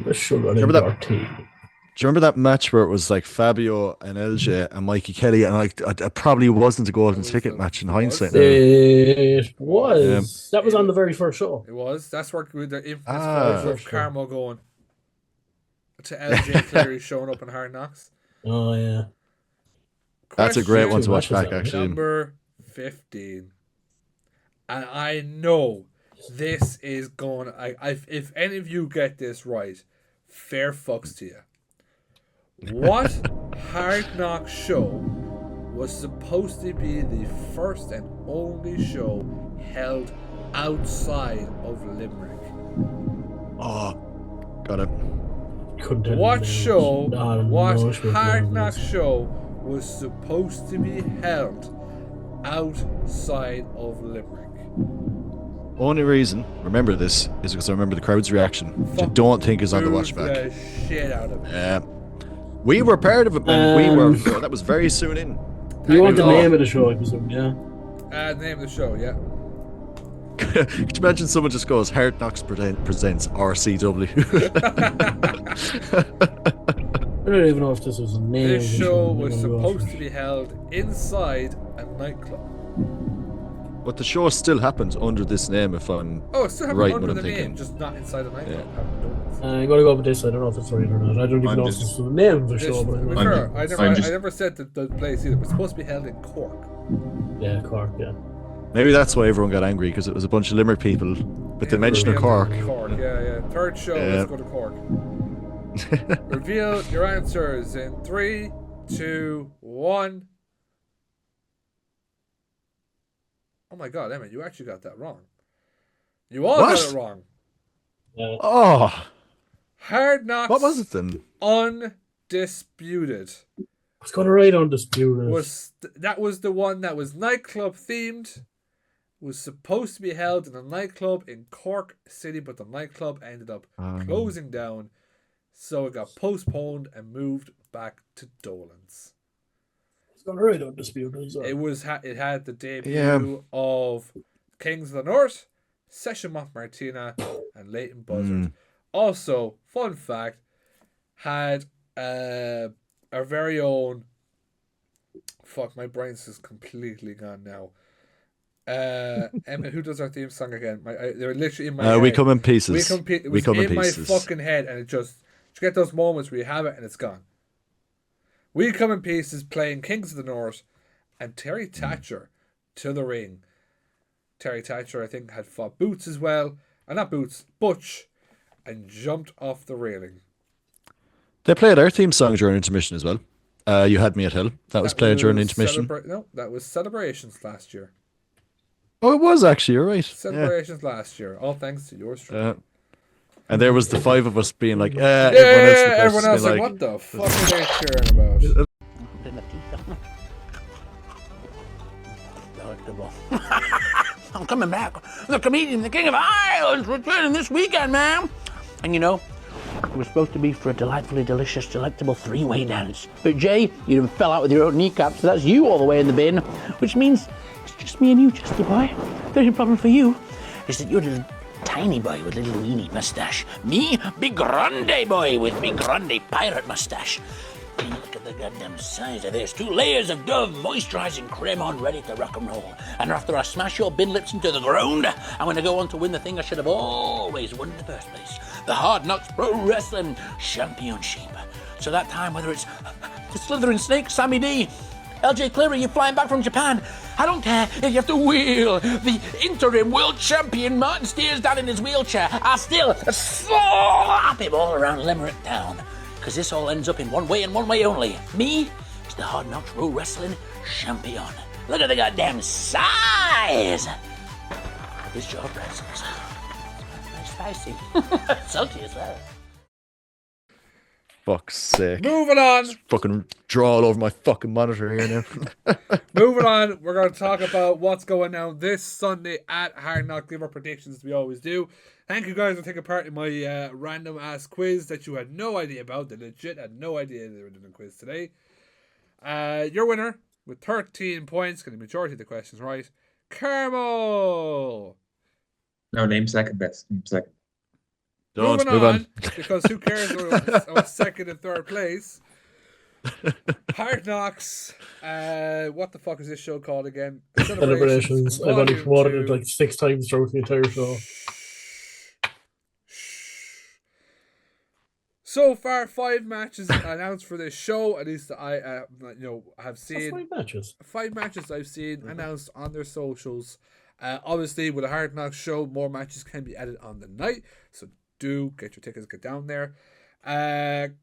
The sugar in Remember your that? tea. Do you remember that match where it was like Fabio and LJ and Mikey Kelly, and like it probably wasn't a golden ticket match in hindsight. It was. That was on the very first show. It was. That's where the infamous photo of Carmel going to LJ Cleary showing up in Hard Knocks. Oh yeah. That's a great one to watch back, actually. Number 15. And I know this is going. If any of you get this right, fair fucks to you. What Hard Knock show was supposed to be the first and only show held outside of Limerick? Oh, got it. What Hard Knock show was supposed to be held outside of Limerick? Only reason, remember this, is because I remember the crowd's reaction, which I don't think is on the watch back. The shit out of it. Yeah. We were part of it, man. That was very soon in. You want the name of the show, I presume, yeah? The name of the show, yeah. Could you imagine someone just goes, Hard Knocks presents RCW? I don't even know if this was a name. This show was supposed to be held inside a nightclub. But the show still happened under this name, if I'm it still happened right under what the I'm thinking. name, just not inside a nightclub. Yeah. I'm gonna go with this. I don't know if it's right or not. I don't even know if this was the name of the show. But I never said the place either. It was supposed to be held in Cork. Yeah, Cork, yeah. Maybe that's why everyone got angry, because it was a bunch of Limerick people, but they mentioned Cork. Cork, yeah. Third show, let's go to Cork. Reveal your answers in 3, 2, 1. Oh my god, Emma, you actually got that wrong. You all got it wrong. Yeah. Oh. Hard Knocks. What was it then? Undisputed. I was going to write Undisputed. That was the one that was nightclub themed. Was supposed to be held in a nightclub in Cork City, but the nightclub ended up closing down. So it got postponed and moved back to Dolan's. It's going to write Undisputed. It had the debut of Kings of the North Session Moth Martina, and Leighton Buzzard. Also, fun fact, had our very own. Fuck, my brain's just completely gone now. Emma, who does our theme song again? They're literally in my head. We Come in Pieces. It was in my fucking head, and it just you get those moments where you have it and it's gone. We Come in Pieces playing Kings of the North, and Terry Thatcher to the ring. Terry Thatcher, I think, had fought Boots as well, and not Boots, Butch, and jumped off the railing. They played our theme song during intermission as well. You Had Me at Hill. That was played during intermission. No, that was Celebrations last year. Oh, it was actually. You're right. Celebrations last year. All thanks to yours truly. And there was the five of us being like, everyone else like, what the fuck are they cheering about? I'm coming back. The comedian, the king of Ireland, is returning this weekend, man. And you know, it was supposed to be for a delightfully delicious, delectable three-way dance. But Jay, you done fell out with your own kneecap, so that's you all the way in the bin. Which means it's just me and you, Chesty boy. The only problem for you is that you're a tiny boy with a little weenie mustache. Me, big grande boy with big grande pirate mustache. And look at the goddamn size of this. 2 layers of Dove moisturizing creme on, ready to rock and roll. And after I smash your bin lips into the ground, I'm going to go on to win the thing I should have always won in the first place. The Hard Knox Pro Wrestling Championship. So that time, whether it's the Slithering Snake, Sammy D, LJ Cleary, you're flying back from Japan. I don't care if you have to wheel the interim world champion Martin Steers down in his wheelchair. I'll still slap him all around Limerick town. Because this all ends up in one way and one way only. Me is the Hard Knox Pro Wrestling Champion. Look at the goddamn size of this jaw presence. Very spicy. Salty as well. Fuck's sake. Moving on. Fucking draw all over my fucking monitor here now. Moving on, we're going to talk about what's going on this Sunday at Hard Knox. Give our predictions as we always do. Thank you guys for taking part in my random ass quiz that you had no idea about. They legit had no idea they were doing a quiz today. Your winner with 13 points, getting the majority of the questions right. Carmel. No, name second best. Name second. Don't Moving move on. Because who cares about second and third place? Hard Knocks. What the fuck is this show called again? Celebrations. I've only promoted it like 6 times throughout the entire show. So far, 5 matches announced for this show. At least I, have seen 5 matches. 5 matches I've seen announced on their socials. Obviously, with a Hard Knocks show, more matches can be added on the night. So do get your tickets, get down there.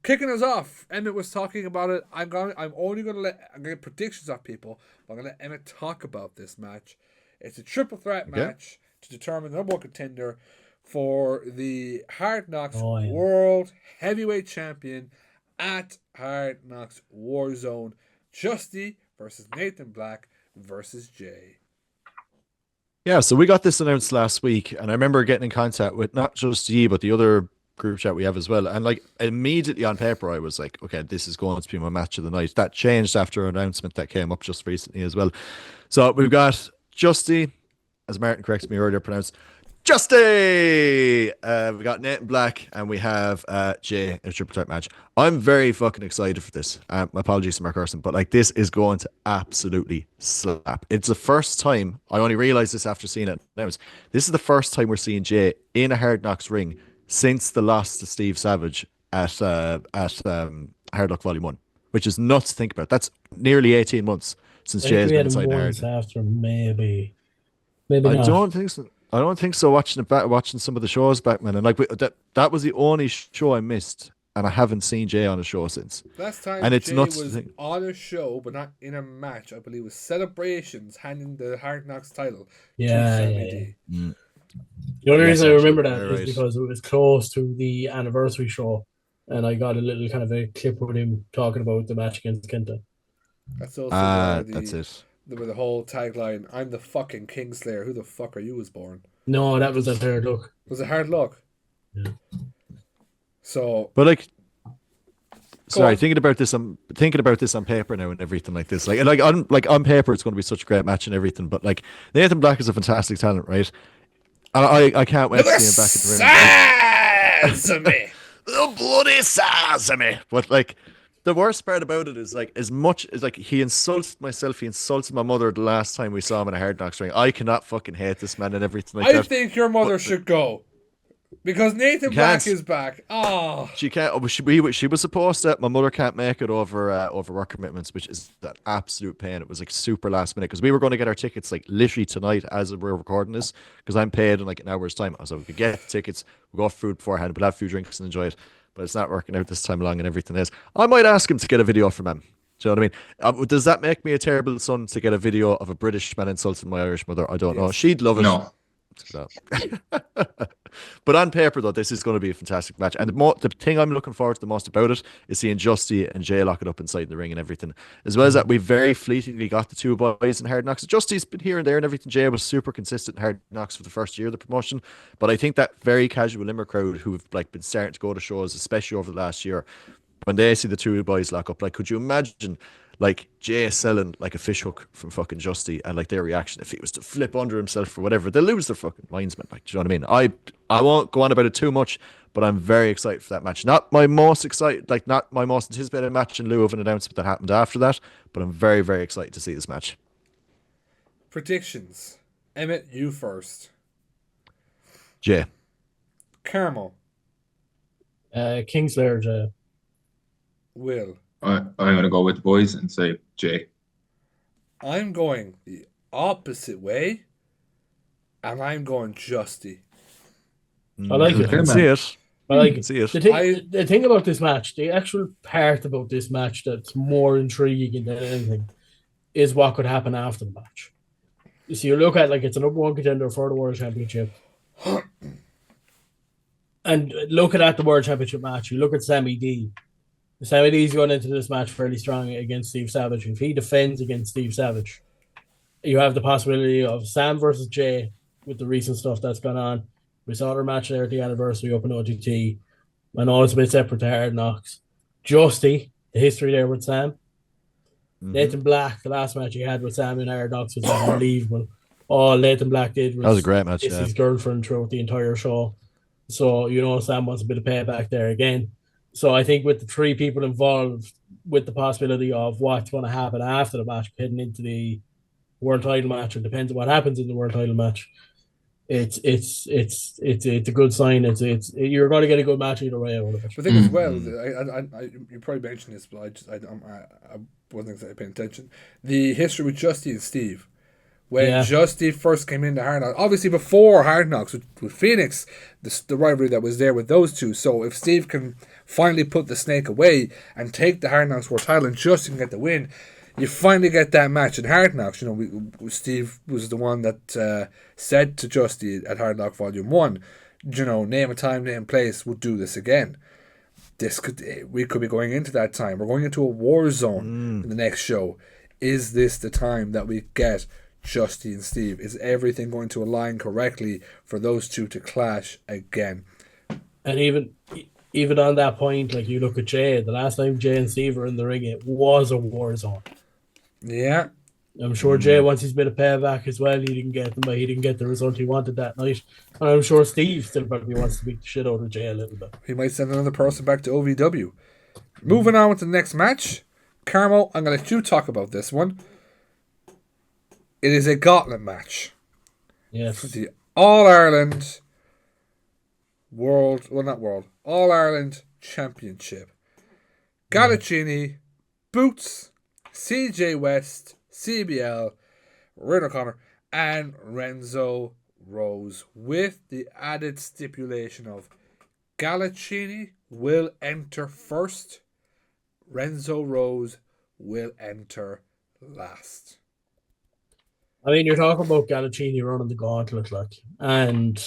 Kicking us off, Emmett was talking about it. I'm only gonna get predictions of people, but I'm gonna let Emmett talk about this match. It's a triple threat match to determine the number 1 contender for the Hard Knocks World Heavyweight Champion at Hard Knocks Warzone. Justy versus Nathan Black versus Jay. Yeah, so we got this announced last week, and I remember getting in contact with not just ye, but the other group chat we have as well. And like immediately on paper, I was like, okay, this is going to be my match of the night. That changed after an announcement that came up just recently as well. So we've got Justy, as Martin corrected me earlier, pronounced Justy. We got Nathan Black, and we have Jay in a triple threat match. I'm very fucking excited for this. My apologies to Mark Carson, but like this is going to absolutely slap. It's the first time, I only realized this after seeing it announced. This is the first time we're seeing Jay in a Hard Knocks ring since the loss to Steve Savage at Hard Luck Volume 1, which is nuts to think about. That's nearly 18 months since Jay's been inside Hard. After maybe I not. don't think so. I don't think so. Watching some of the shows back, man, and like that was the only show I missed, and I haven't seen Jay on a show since. Last time and it's Jay nuts was on a show, but not in a match. I believe it was Celebrations handing the Hard Knocks title to Sammy D. The only reason I remember that is because it was close to the anniversary show, and I got a little kind of a clip with him talking about the match against Kenta. That's also that's it. With the whole tagline, "I'm the fucking Kingslayer. Who the fuck are you?" was born. No, that was a Hard Luck. Was it Hard Luck? Yeah. So, but like, sorry, thinking about this on paper now and everything like this, like on paper, it's going to be such a great match and everything. But like, Nathan Black is a fantastic talent, right? I can't wait Look to at see him back in the ring. Sesame. The bloody sesame. But like, the worst part about it is like, as much as like he insulted myself, he insulted my mother the last time we saw him in a Hard Knocks ring. I cannot fucking hate this man and everything like I that. think your mother should go. Because Nathan You Black can't. is back. Oh. She can't. Oh, she was supposed to. My mother can't make it over work commitments, which is an absolute pain. It was like super last minute because we were going to get our tickets like literally tonight as we're recording this because I'm paid in like an hour's time. So we could get the tickets, we'll go for food beforehand, we'll have a few drinks and enjoy it. But it's not working out this time along and everything is. I might ask him to get a video from him. Do you know what I mean? Does that make me a terrible son to get a video of a British man insulting my Irish mother? I don't know. She'd love it. No. So. But on paper, though, this is going to be a fantastic match. And the thing I'm looking forward to the most about it is seeing Justy and Jay lock it up inside the ring and everything. As well as that, we very fleetingly got the two boys in Hard Knocks. Justy's been here and there and everything. Jay was super consistent in Hard Knocks for the first year of the promotion. But I think that very casual Limerick crowd who've like been starting to go to shows, especially over the last year, when they see the two boys lock up, like, could you imagine like Jay selling like a fish hook from fucking Justy and like their reaction if he was to flip under himself or whatever? They'll lose their fucking minds, man. Like, do you know what I mean? I won't go on about it too much, but I'm very excited for that match. Not my most anticipated match in lieu of an announcement that happened after that, but I'm very, very excited to see this match. Predictions. Emmett, you first. Jay. Carmel. Kingslayer, Jay. Will. I'm going to go with the boys and say Jay. I'm going the opposite way, and I'm going Justy. I like it. I can see it. I like can it. see it. The thing about this match, the actual part about this match that's more intriguing than anything is what could happen after the match. So you look at like it's a number one contender for the World Championship. And looking at the World Championship match, you look at Sammy D. Sammy D's going into this match fairly strong against Steve Savage. If he defends against Steve Savage, you have the possibility of Sam versus Jay with the recent stuff that's gone on. We saw their match there at the anniversary Open OTT. I know it's a bit separate to Hard Knocks. Justy, the history there with Sam. Mm-hmm. Nathan Black, the last match he had with Sam in Hard Knocks was unbelievable. All Nathan Black did was that was a great match. His girlfriend throughout the entire show. So, you know, Sam wants a bit of payback there again. So I think with the three people involved, with the possibility of what's going to happen after the match, heading into the world title match, it depends on what happens in the world title match. It's a good sign. It's you're going to get a good match either way out of it. The thing as well, you probably mentioned this, but I wasn't exactly paying attention. The history with Justy and Steve. When Justy first came into Hard Knocks, obviously before Hard Knocks with Phoenix, the rivalry that was there with those two. So if Steve can finally put the snake away and take the Hard Knocks World title and Justy can get the win, you finally get that match in Hard Knocks. You know, Steve was the one that said to Justy at Hard Knock Volume 1, you know, name a time, name a place, we'll do this again. We could be going into that time. We're going into a war zone in the next show. Is this the time that we get Justy and Steve? Is everything going to align correctly for those two to clash again? And even on that point, like you look at Jay, the last time Jay and Steve were in the ring, it was a war zone. Yeah. I'm sure Jay wants his bit of payback as well. He didn't get them, but he didn't get the result he wanted that night. And I'm sure Steve still probably wants to beat the shit out of Jay a little bit. He might send another person back to OVW. Moving on with the next match. Carmo, I'm going to let you talk about this one. It is a gauntlet match. Yes. For the All-Ireland All-Ireland Championship. Galacini, Boots, CJ West, CBL, Rin O'Connor, and Renzo Rose, with the added stipulation of Galacini will enter first, Renzo Rose will enter last. I mean, you're talking about Galacini running the gauntlet, like, and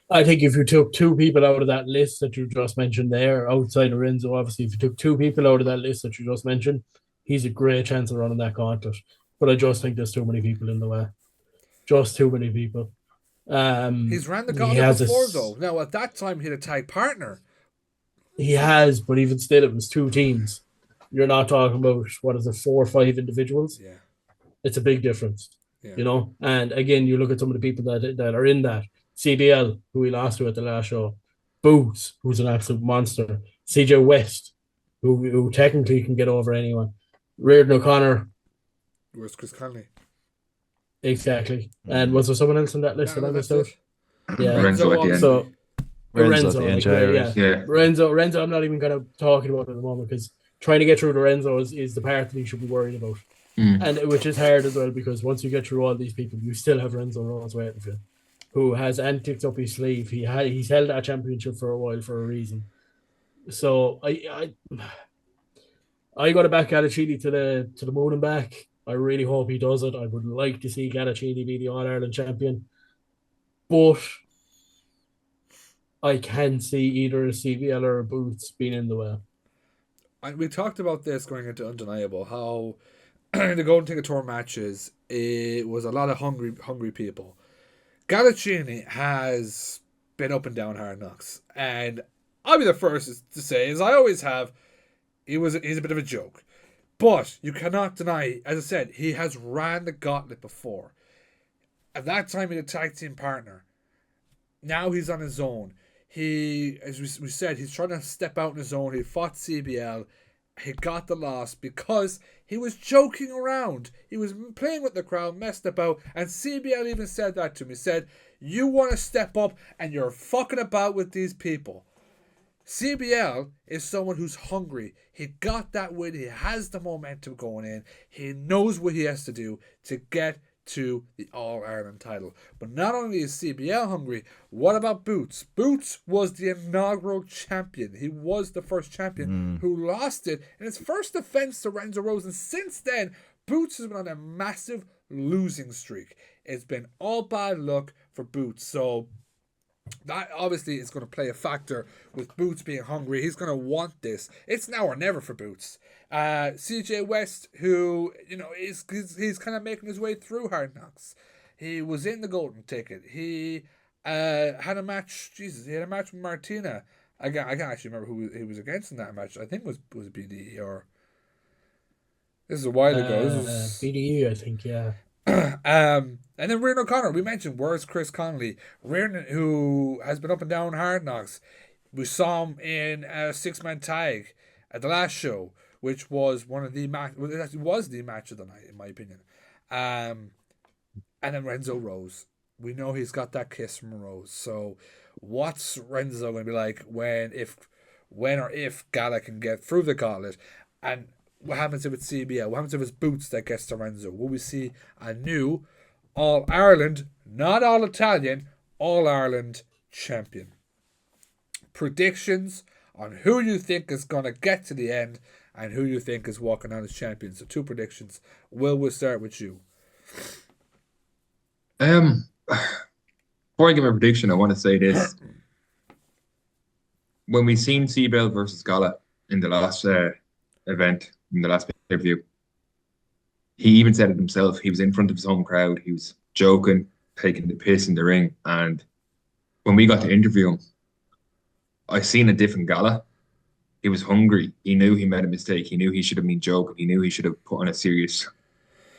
I think if you took two people out of that list that you just mentioned there, outside of Renzo, obviously, if you took two people out of that list that you just mentioned, he's a great chance of running that gauntlet. But I just think there's too many people in the way. Just too many people. He's ran the gauntlet before, though. Now, at that time, he had a tag partner. He has, but even still, it was two teams. You're not talking about, 4 or 5 individuals? Yeah. It's a big difference. Yeah. You know, and again, you look at some of the people that are in that. CBL, who we lost to at the last show. Boots, who's an absolute monster. CJ West, who technically can get over anyone. Reardon O'Connor. Where's Chris Conley? Exactly. And was there someone else on that list that I missed out? Yeah. Renzo at the end. So Renzo, Yeah. Renzo, I'm not even kind of talking about at the moment because trying to get through to Renzo is the part that he should be worried about. And which is hard as well because once you get through all these people, you still have Renzo Rose waiting for you, who has antics up his sleeve. He's held that championship for a while for a reason. So I got to back Galachini to the moon and back. I really hope he does it. I would like to see Galachini be the All-Ireland champion. But I can see either a CBL or a Boots being in the way. And we talked about this going into Undeniable, how the Golden Ticket Tour matches, it was a lot of hungry people. Galachini has been up and down Hard Knocks. And I'll be the first to say, as I always have, he's a bit of a joke. But you cannot deny, as I said, he has ran the gauntlet before. At that time, he had a tag team partner. Now he's on his own. He, as we said, he's trying to step out on his own. He fought CBL. He got the loss because he was joking around. He was playing with the crowd, messed about. And CBL even said that to him. He said, you want to step up and you're fucking about with these people. CBL is someone who's hungry. He got that win. He has the momentum going in. He knows what he has to do to get to the All-Ireland title. But not only is CBL hungry, what about Boots? Boots was the inaugural champion. He was the first champion who lost it in his first defense to Renzo Rose. And since then, Boots has been on a massive losing streak. It's been all bad luck for Boots. So that obviously is going to play a factor with Boots being hungry. He's going to want this. It's now or never for Boots. CJ West, who, you know, he's kind of making his way through Hard Knocks. He was in the Golden Ticket. He had a match. Jesus, he had a match with Martina. I can't actually remember who he was against in that match. I think it was BDE or this is a while ago. This was BDE, I think, yeah. And then Reardon O'Connor, we mentioned, where's Chris Conley? Reardon, who has been up and down Hard Knocks. We saw him in a 6-man tag at the last show, which was one of the match. Well, it actually was the match of the night, in my opinion. And then Renzo Rose. We know he's got that kiss from Rose. So, what's Renzo going to be like when or if Gala can get through the gauntlet? And what happens if it's CBL? What happens if it's Boots that gets to Renzo? Will we see a new All-Ireland, not All-Italian, All-Ireland champion? Predictions on who you think is going to get to the end and who you think is walking out as champion. So 2 predictions. Will, we'll start with you. Before I give my prediction, I want to say this. When we seen CBL versus Gala in the last event, in the last pay-per-view, he even said it himself. He was in front of his home crowd. He was joking, taking the piss in the ring. And when we got to interview him, I seen a different Gala. He was hungry. He knew he made a mistake. He knew he should have been joking. He knew he should have put on a serious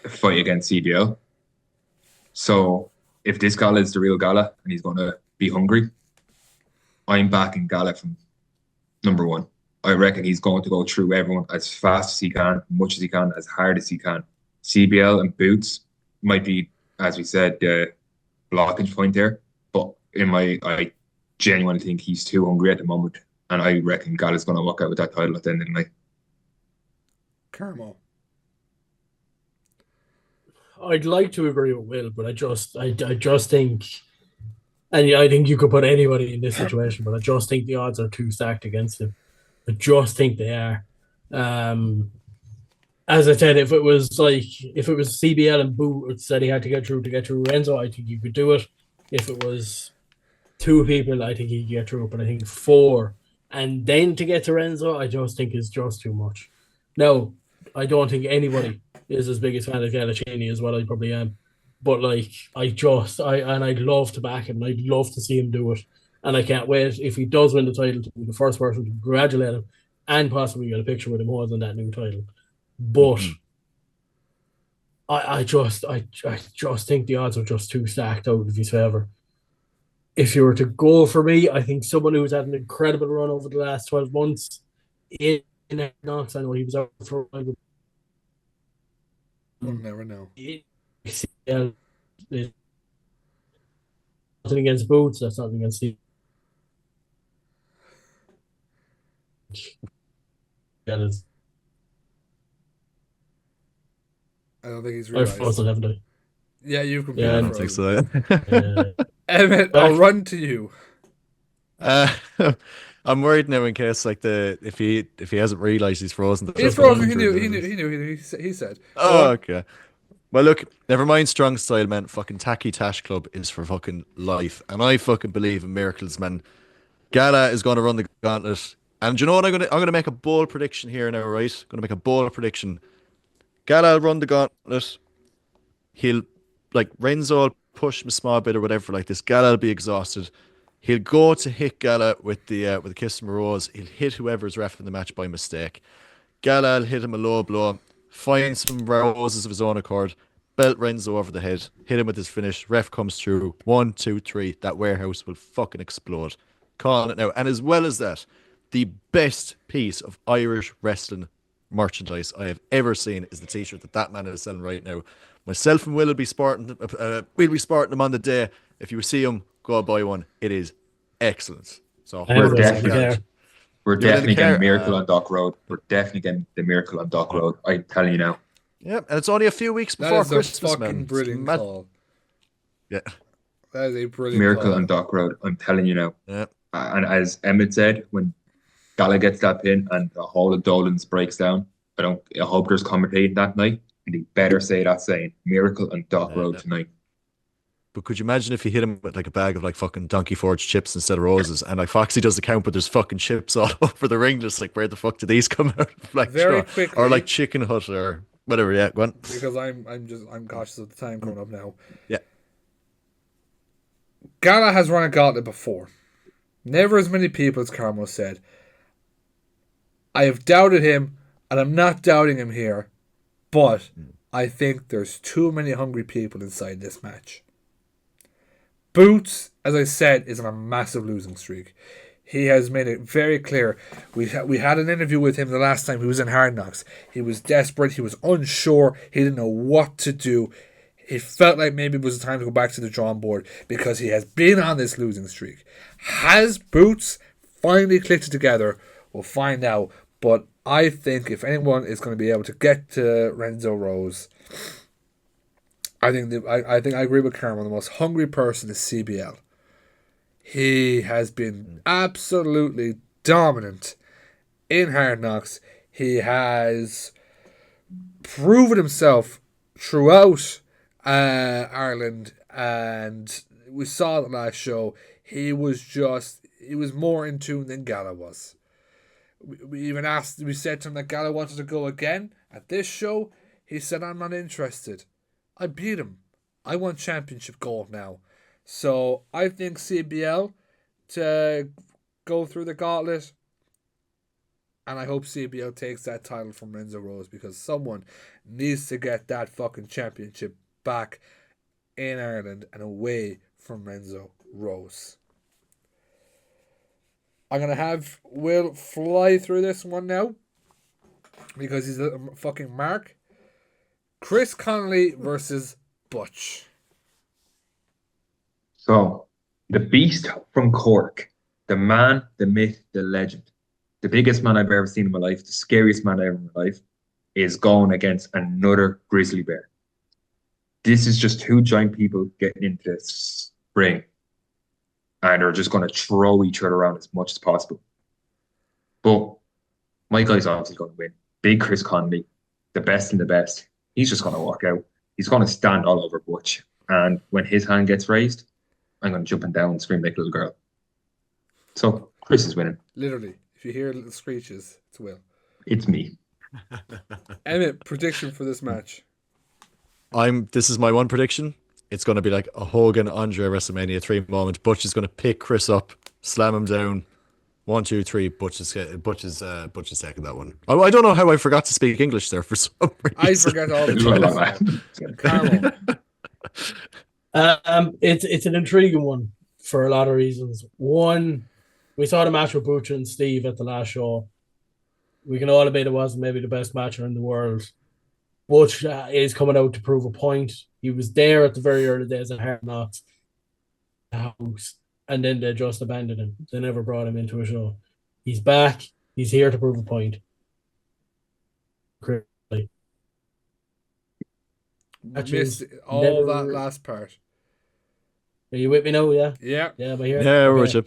fight against CBL. So if this Gala is the real Gala and he's going to be hungry, I'm backing Gala from number 1. I reckon he's going to go through everyone as fast as he can, much as he can, as hard as he can. CBL and Boots might be, as we said, the blockage point there. But I genuinely think he's too hungry at the moment. And I reckon Gala's going to walk out with that title at the end of the night. Carmo. I'd like to agree with Will, but I just think, and I think you could put anybody in this situation, but I just think the odds are too stacked against him. I just think they are. As I said, if it was CBL and Boots that he had to get through Renzo, I think you could do it. If it was 2 people, I think he could get through it. But I think 4 and then to get to Renzo, I just think is just too much. Now, I don't think anybody is as big a fan of Galachini as what I probably am. But I'd love to back him. I'd love to see him do it. And I can't wait, if he does win the title, to be the first person to congratulate him and possibly get a picture with him holding that new title. But I just think the odds are just too stacked out of his favour. If you were to go for me, I think someone who's had an incredible run over the last 12 months in Knox, I know he was out for a while. We'll never know. Nothing against Boots, that's nothing against Steve. That is. I don't think he's I've realised. frozen, haven't I? Yeah, you've completely Yeah, I I don't think frozen. so. Emmett, I'll run to you. I'm worried now in case like if he hasn't realised he's frozen. He's frozen. He knew. He said. Oh, okay. Well, look, never mind strong style, man. Fucking Tacky Tash Club is for fucking life. And I fucking believe in miracles, man. Gala is going to run the gauntlet. And do you know what? I'm gonna make a bold prediction here now, right? I'm going to make a bold prediction. Gala will run the gauntlet. He'll, like, Renzo will push him a small bit or whatever like this. Gala will be exhausted. He'll go to hit Gala with the kiss from a rose. He'll hit whoever's ref in the match by mistake. Gala will hit him a low blow. Find some roses of his own accord. Belt Renzo over the head. Hit him with his finish. Ref comes through. 1, 2, 3. That warehouse will fucking explode. Calling it now. And as well as that, the best piece of Irish wrestling merchandise I have ever seen is the t-shirt that man is selling right now. Myself and Will will be sporting. We'll be sporting them on the day. If you see them, go buy one. It is excellent. So We're You're definitely in the car. getting Miracle on Dock Road. We're definitely getting the Miracle on Dock Road. I'm telling you now. yeah, and it's only a few weeks That before is a Christmas, fucking man. It's brilliant mad. call. Yeah, That is a brilliant Miracle call. on Dock Road. I'm telling you now. yeah. And as Emmett said, when Gala gets that pin and the whole of Dolan's breaks down, I hope there's commentating that night. And he better say that saying Miracle on Dock Road tonight. But could you imagine if you hit him with like a bag of like fucking Donkey Forge chips instead of roses, and like Foxy does the count, but there's fucking chips all over the ring, just like where the fuck did these come out? Like Very sure. quickly. Or like Chicken Hut or whatever. Yeah, go on. Because I'm cautious of the time coming up now. Yeah. Gala has run a gauntlet before. Never as many people as Carmo said. I have doubted him, and I'm not doubting him here, but I think there's too many hungry people inside this match. Boots, as I said, is on a massive losing streak. He has made it very clear. We had an interview with him the last time he was in Hard Knocks. He was desperate. He was unsure. He didn't know what to do. He felt like maybe it was time to go back to the drawing board because he has been on this losing streak. Has Boots finally clicked it together? We'll find out. But I think if anyone is going to be able to get to Renzo Rose, I think I agree with Carmen. The most hungry person is CBL. He has been absolutely dominant in Hard Knocks. He has proven himself throughout Ireland, and we saw the last show. He was more in tune than Gala was. We said to him that Gala wanted to go again at this show. He said, I'm not interested. I beat him. I want championship gold now. So I think CBL to go through the gauntlet, and I hope CBL takes that title from Renzo Rose, because someone needs to get that fucking championship back in Ireland and away from Renzo Rose. I'm going to have Will fly through this one now, because he's a fucking mark. Chris Connolly versus Butch. So, the beast from Cork, the man, the myth, the legend, the biggest man I've ever seen in my life, the scariest man ever in my life, is going against another grizzly bear. This is just two giant people getting into this ring, and they're just going to throw each other around as much as possible. But my guy's obviously going to win. Big Chris Connolly, the best in the best. He's just going to walk out. He's going to stand all over Butch. And when his hand gets raised, I'm going to jump and down and scream like a little girl. So Chris is winning. Literally. If you hear little screeches, it's Will. It's me. Emmett, prediction for this match. This is my one prediction. It's going to be like a Hogan Andre WrestleMania 3 moment. Butch is going to pick Chris up, slam him down, 1, 2, 3. Butch is second that one. Oh, I don't know how I forgot to speak English there for some reason. I forget all the time. Carmel. It's an intriguing one for a lot of reasons. One, we saw the match with Butch and Steve at the last show. We can all admit it wasn't maybe the best matcher in the world. Butch is coming out to prove a point. He was there at the very early days of Hard Knocks house, and then they just abandoned him. They never brought him into a show. He's back. He's here to prove a point. Missed all that last part. Are you with me now? Yeah. Yeah. Yeah, but here. Yeah, we're with you.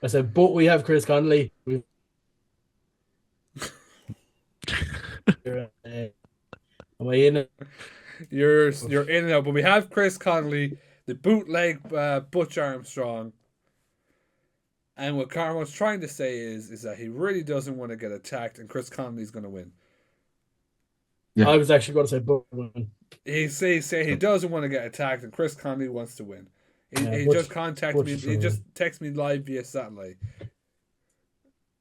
I said, but we have Chris Connolly. Am I in it? You're in and out, but we have Chris Connolly, the bootleg Butch Armstrong, and what Carmo's trying to say is that he really doesn't want to get attacked, and Chris Connolly's going to win. Yeah. I was actually going to say Butch win. He say he doesn't want to get attacked, and Chris Connolly wants to win. He just contacted me. He just texted me live via satellite.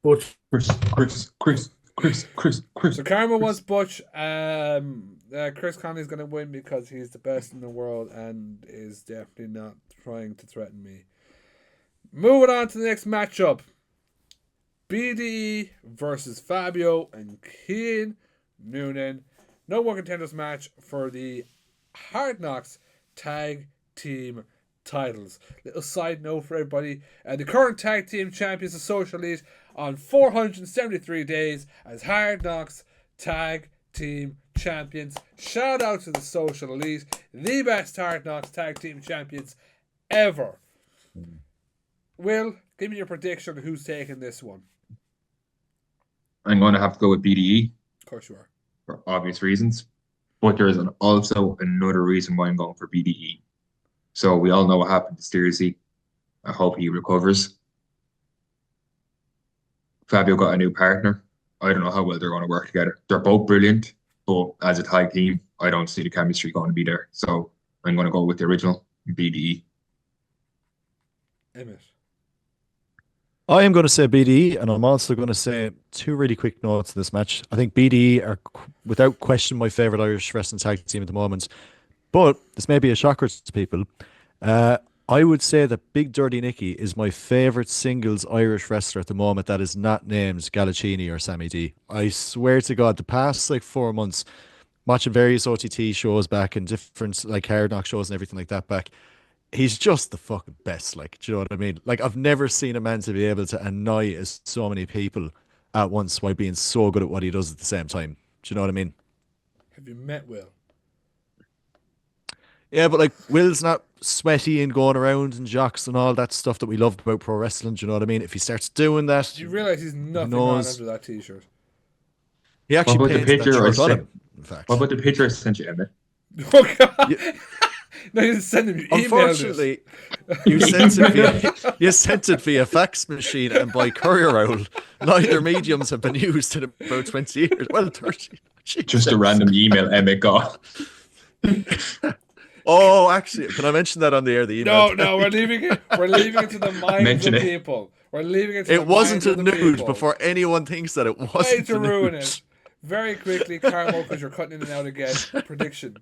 Butch. Chris. So Karma wants Butch. Chris Connolly's going to win because he's the best in the world and is definitely not trying to threaten me. Moving on to the next matchup. BDE versus Fabio and Cian Noonan. No more contenders match for the Hard Knocks Tag Team titles. Little side note for everybody. The current Tag Team Champions of Social Elite on 473 days as Hard Knocks Tag Team Champions. Shout out to the Social Elite, the best Hard Knocks Tag Team Champions ever. Will, give me your prediction of who's taking this one. I'm going to have to go with BDE. Of course you are. For obvious reasons. But there's also another reason why I'm going for BDE. So we all know what happened to Steersy. I hope he recovers. Fabio got a new partner. I don't know how well they're going to work together. They're both brilliant, but as a tag team, I don't see the chemistry going to be there. So I'm going to go with the original BDE. Emmett. I am going to say BDE, and I'm also going to say two really quick notes in this match. I think BDE are, without question, my favourite Irish wrestling tag team at the moment. But this may be a shocker to people. I would say that Big Dirty Nicky is my favourite singles Irish wrestler at the moment that is not named Galacini or Sammy D. I swear to God, the past 4 months, watching various OTT shows back and different Hard Knock shows and everything like that back, he's just the fucking best. Do you know what I mean? I've never seen a man to be able to annoy so many people at once while being so good at what he does at the same time. Do you know what I mean? Have you met Will? Yeah, but Will's not sweaty and going around and jocks and all that stuff that we loved about pro wrestling. Do you know what I mean? If he starts doing that, do you realise he's nothing on under that t-shirt? He actually painted that shirt on him. In fact, what about the picture I sent you, Emmett? Oh God! No, you didn't send him. Unfortunately, you sent it via fax machine and by courier owl. Neither mediums have been used in about 20 years. Well, 30. Just a random email Emmett got. Oh, actually, can I mention that on the air? The email. No, we're leaving it. We're leaving it to the minds of people. We're leaving it to the wasn't minds a of the nude people. before anyone thinks that it wasn't. Way to ruin it. Very quickly, Carmo, because you're cutting in and out again. Prediction.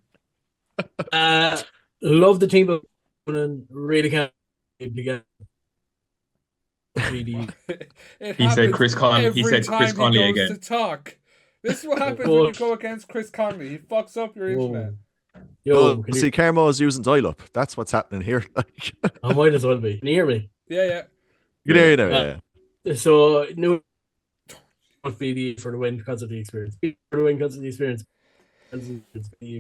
Love the team, but really can't together. He said Chris Conley. He said Chris Conley again. To talk. This is what happens when you go against Chris Conley. He fucks up your internet. See, Carmo is using dial-up. That's what's happening here. I might as well be. Can you hear me? Yeah. You can hear you now, yeah. So, no BD for the win because of the experience. For the win because of the experience.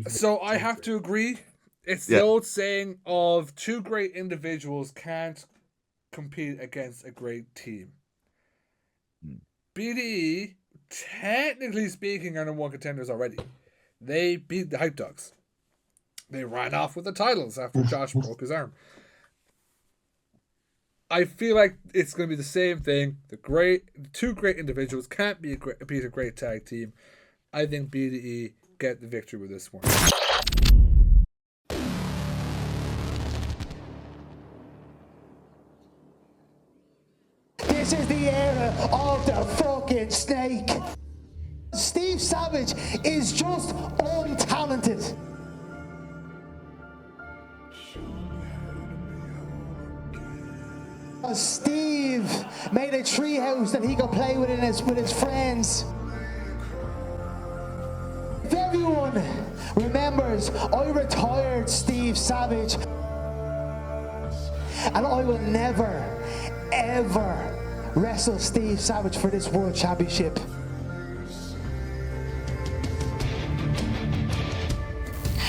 So, I have to agree. It's the old saying of two great individuals can't compete against a great team. BDE, technically speaking, are number one contenders already. They beat the Hype Dogs. They ran off with the titles after Josh broke his arm. I feel like it's going to be the same thing. The two great individuals can't beat a great tag team. I think BDE get the victory with this one. This is the era of the fucking snake. Steve Savage is just untalented. Steve made a treehouse that he could play with with his friends. If everyone remembers, I retired Steve Savage, and I will never, ever wrestle Steve Savage for this World Championship.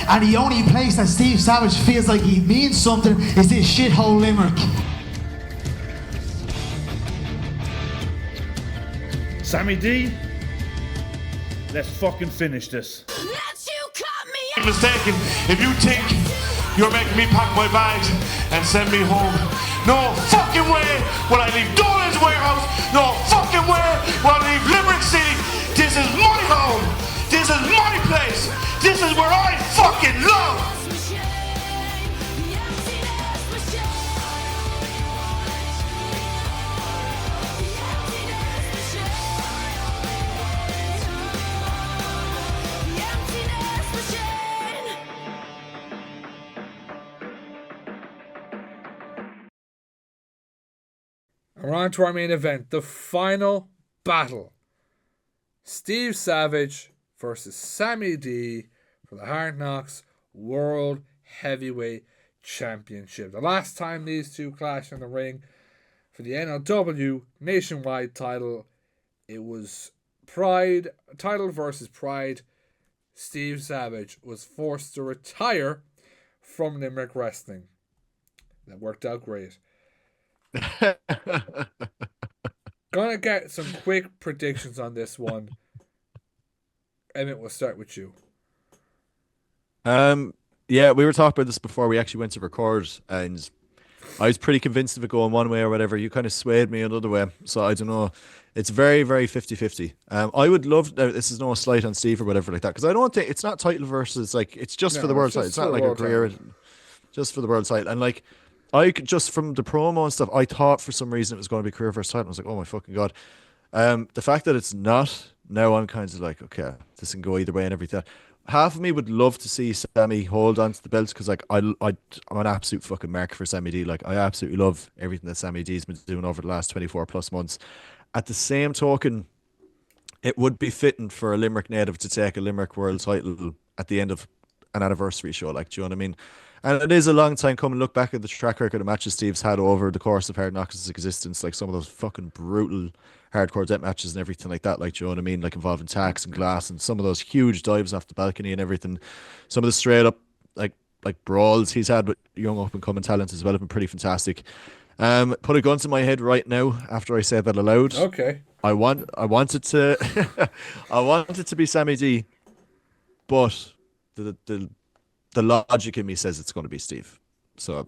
And the only place that Steve Savage feels like he means something is this shithole Limerick. Sammy D, let's fucking finish this. Mistaken if you think you're making me pack my bags and send me home. No fucking way will I leave Dolan's warehouse. No fucking way will I leave Limerick City. This is my home. This is my place. This is where I fucking love. We're on to our main event, the final battle. Steve Savage versus Sammy D for the Hard Knocks World Heavyweight Championship. The last time these two clashed in the ring for the NLW Nationwide title, it was Pride, title versus Pride. Steve Savage was forced to retire from Limerick Wrestling. That worked out great. Gonna get some quick predictions on this one. Emmett, we'll start with you. Yeah, we were talking about this before we actually went to record, and I was pretty convinced of it going one way or whatever. You kind of swayed me another way, so I don't know. It's very, very 50-50. I would love, this is no slight on Steve or whatever like that, because I don't think, it's not title versus, like, it's just for the world title. It's not like a career, just for the world title. And like, I could just, from the promo and stuff, I thought for some reason it was going to be career versus title. I was like, oh my fucking God. The fact that it's not, now I'm kind of like, okay, this can go either way and everything. Half of me would love to see Sammy hold on to the belts, because like I'm an absolute fucking mark for Sammy D. Like, I absolutely love everything that Sammy D's been doing over the last 24 plus months. At the same token, it would be fitting for a Limerick native to take a Limerick world title at the end of an anniversary show. Like, do you know what I mean? And it is a long time coming. Look back at the track record of matches Steve's had over the course of Hard Knocks' existence, like some of those fucking brutal hardcore death matches and everything like that, like, do you know what I mean, like involving tacks and glass, and some of those huge dives off the balcony and everything. Some of the straight up like brawls he's had with young up and coming talent as well have been pretty fantastic. Put a gun to my head right now after I said that aloud. Okay. I wanted to I want it to be Sammy D, but the logic in me says it's going to be Steve. So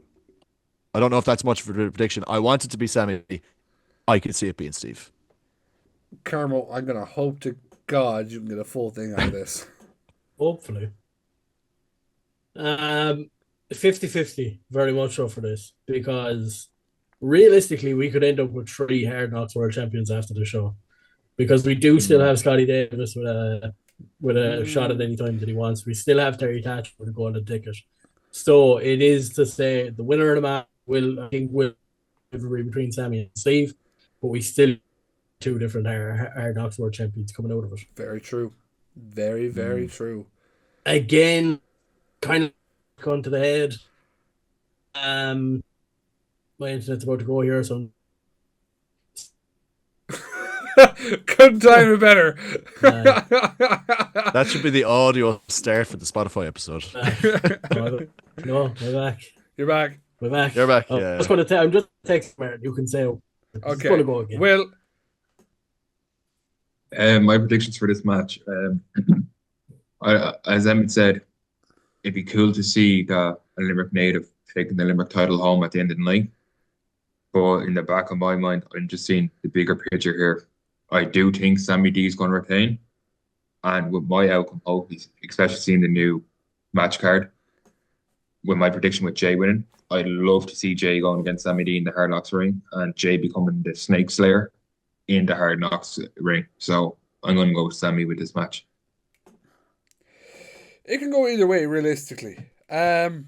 I don't know if that's much of a prediction. I want it to be Sammy D. I could see it being Steve. Carmel, I'm going to hope to God you can get a full thing out of this. Hopefully. 50-50, very much so for this, because realistically we could end up with 3 Hard Knocks World Champions after the show, because we do still have Scotty Davis with a shot at any time that he wants. We still have Terry Thatcher with a golden ticket. So it is to say the winner of the match will be between Sammy and Steve, but we still 2 different Hard Knocks World Champions coming out of it. Very true. Very, very true. Again, kind of gone to the head. My internet's about to go here, so couldn't time it better. That should be the audio start for the Spotify episode. No, we're back. You're back. We're back. You're back. Oh, Yeah. I'm just texting. You can say. Okay. Gonna go again. Will. My predictions for this match. As Emmett said, it'd be cool to see a Limerick native taking the Limerick title home at the end of the night. But in the back of my mind, I'm just seeing the bigger picture here. I do think Sammy D is going to retain. And with my outcome, hopefully, especially seeing the new match card, with my prediction with Jay winning. I'd love to see Jay going against Sammy D in the Hard Knocks ring and Jay becoming the Snake Slayer in the Hard Knocks ring. So I'm going to go with Sammy with this match. It can go either way, realistically. But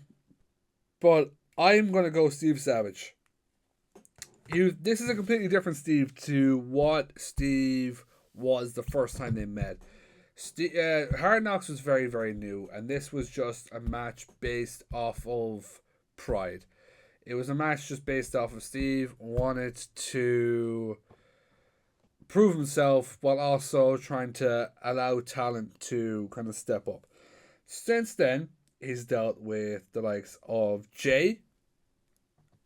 I'm going to go Steve Savage. This is a completely different Steve to what Steve was the first time they met. Hard Knocks was very, very new, and this was just a match based off of pride. It was a match just based off of Steve wanted to prove himself while also trying to allow talent to kind of step up. Since then, he's dealt with the likes of Jay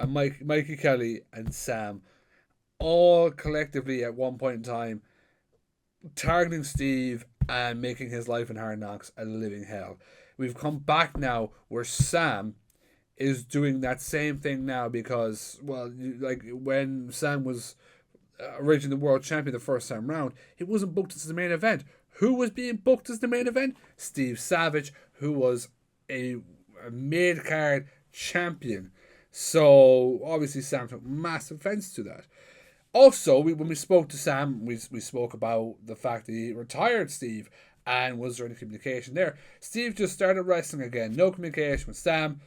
and Mikey Kelly and Sam, all collectively at one point in time targeting Steve and making his life in Hard Knocks a living hell. We've come back now where Sam is doing that same thing now because, well, like when Sam was originally the world champion the first time round, it wasn't booked as the main event. Who was being booked as the main event? Steve Savage, who was a mid-card champion. So, obviously, Sam took massive offense to that. Also, when we spoke to Sam, we spoke about the fact that he retired Steve, and was there any communication there? Steve just started wrestling again. No communication with Sam.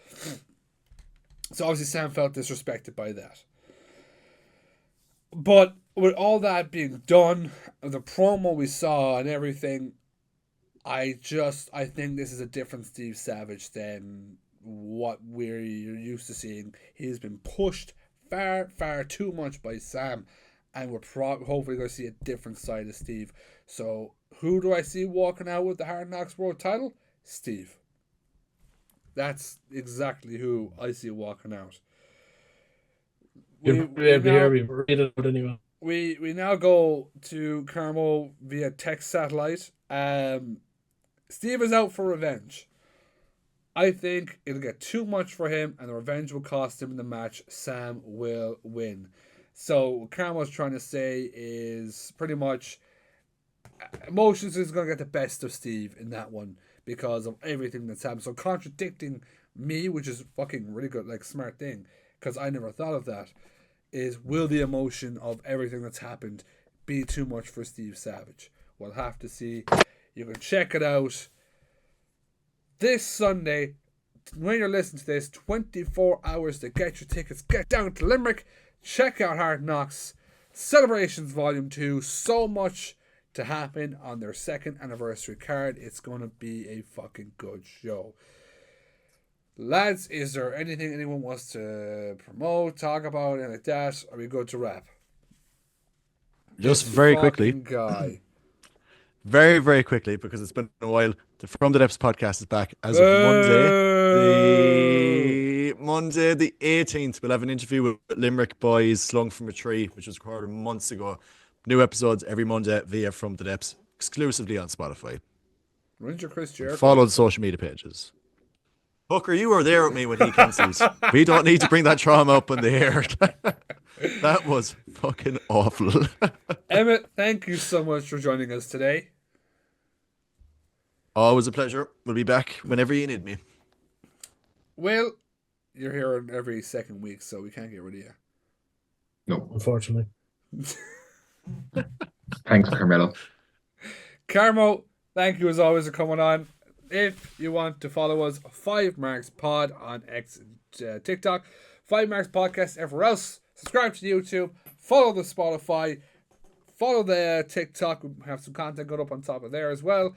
So, obviously, Sam felt disrespected by that. But with all that being done, the promo we saw and everything, I think this is a different Steve Savage than what we're used to seeing. He's been pushed far, far too much by Sam, and we're hopefully going to see a different side of Steve. So, who do I see walking out with the Hard Knocks World title? Steve. That's exactly who I see walking out. We now go to Carmo via text satellite. Steve is out for revenge. I think it'll get too much for him, and the revenge will cost him in the match. Sam will win. So what Carmo's trying to say is pretty much emotions is going to get the best of Steve in that one because of everything that's happened. So contradicting me, which is fucking really good, like smart thing, because I never thought of that, is will the emotion of everything that's happened be too much for Steve Savage? We'll have to see. You can check it out this Sunday. When you're listening to this, 24 hours to get your tickets. Get down to Limerick. Check out Hard Knocks Celebrations Volume 2. So much to happen on their second anniversary card. It's going to be a fucking good show. Lads, is there anything anyone wants to promote, talk about, anything like that? Are we good to wrap? Just very quickly. Guy. Very, very quickly, because it's been a while. The From the Depths podcast is back as of Monday the 18th. We'll have an interview with Limerick boys, Slung from a Tree, which was recorded months ago. New episodes every Monday via From the Depths, exclusively on Spotify. When's your Chris Jericho? Follow the social media pages. Hooker, you were there with me when he cancelled. We don't need to bring that trauma up in the air. That was fucking awful. Emmett, thank you so much for joining us today. Always a pleasure. We'll be back whenever you need me. Well, you're here every second week, so we can't get rid of you. No. Unfortunately. Thanks, Carmelo. Carmo, thank you as always for coming on. If you want to follow us, FiveMarks Pod on X and TikTok, FiveMarks Podcast everywhere else. Subscribe to YouTube, follow the Spotify, follow the TikTok. We have some content going up on top of there as well.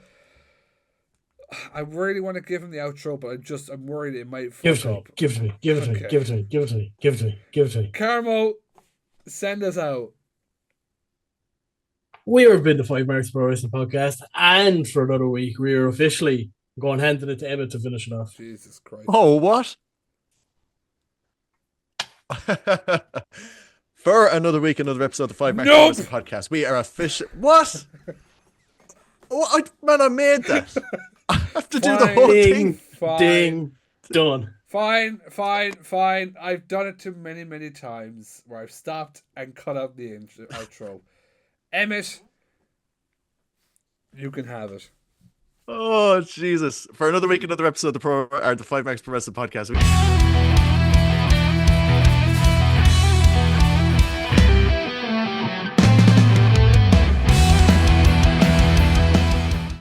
I really want to give him the outro, but I'm worried it might fuck up. Give it to me. Carmo, send us out. We have been the FiveMarks Podcast, and for another week, we are officially going handing it to Emmett to finish it off. Jesus Christ. Oh, what? For another week, another episode of the FiveMarks Podcast, we are official. What? I made that. I have to do the whole thing. Ding. Done. Fine. I've done it too many times where I've stopped and cut out the outro. Emmett, you can have it. Oh, Jesus. For another week, another episode of the FiveMarks Pro Wrestling Podcast.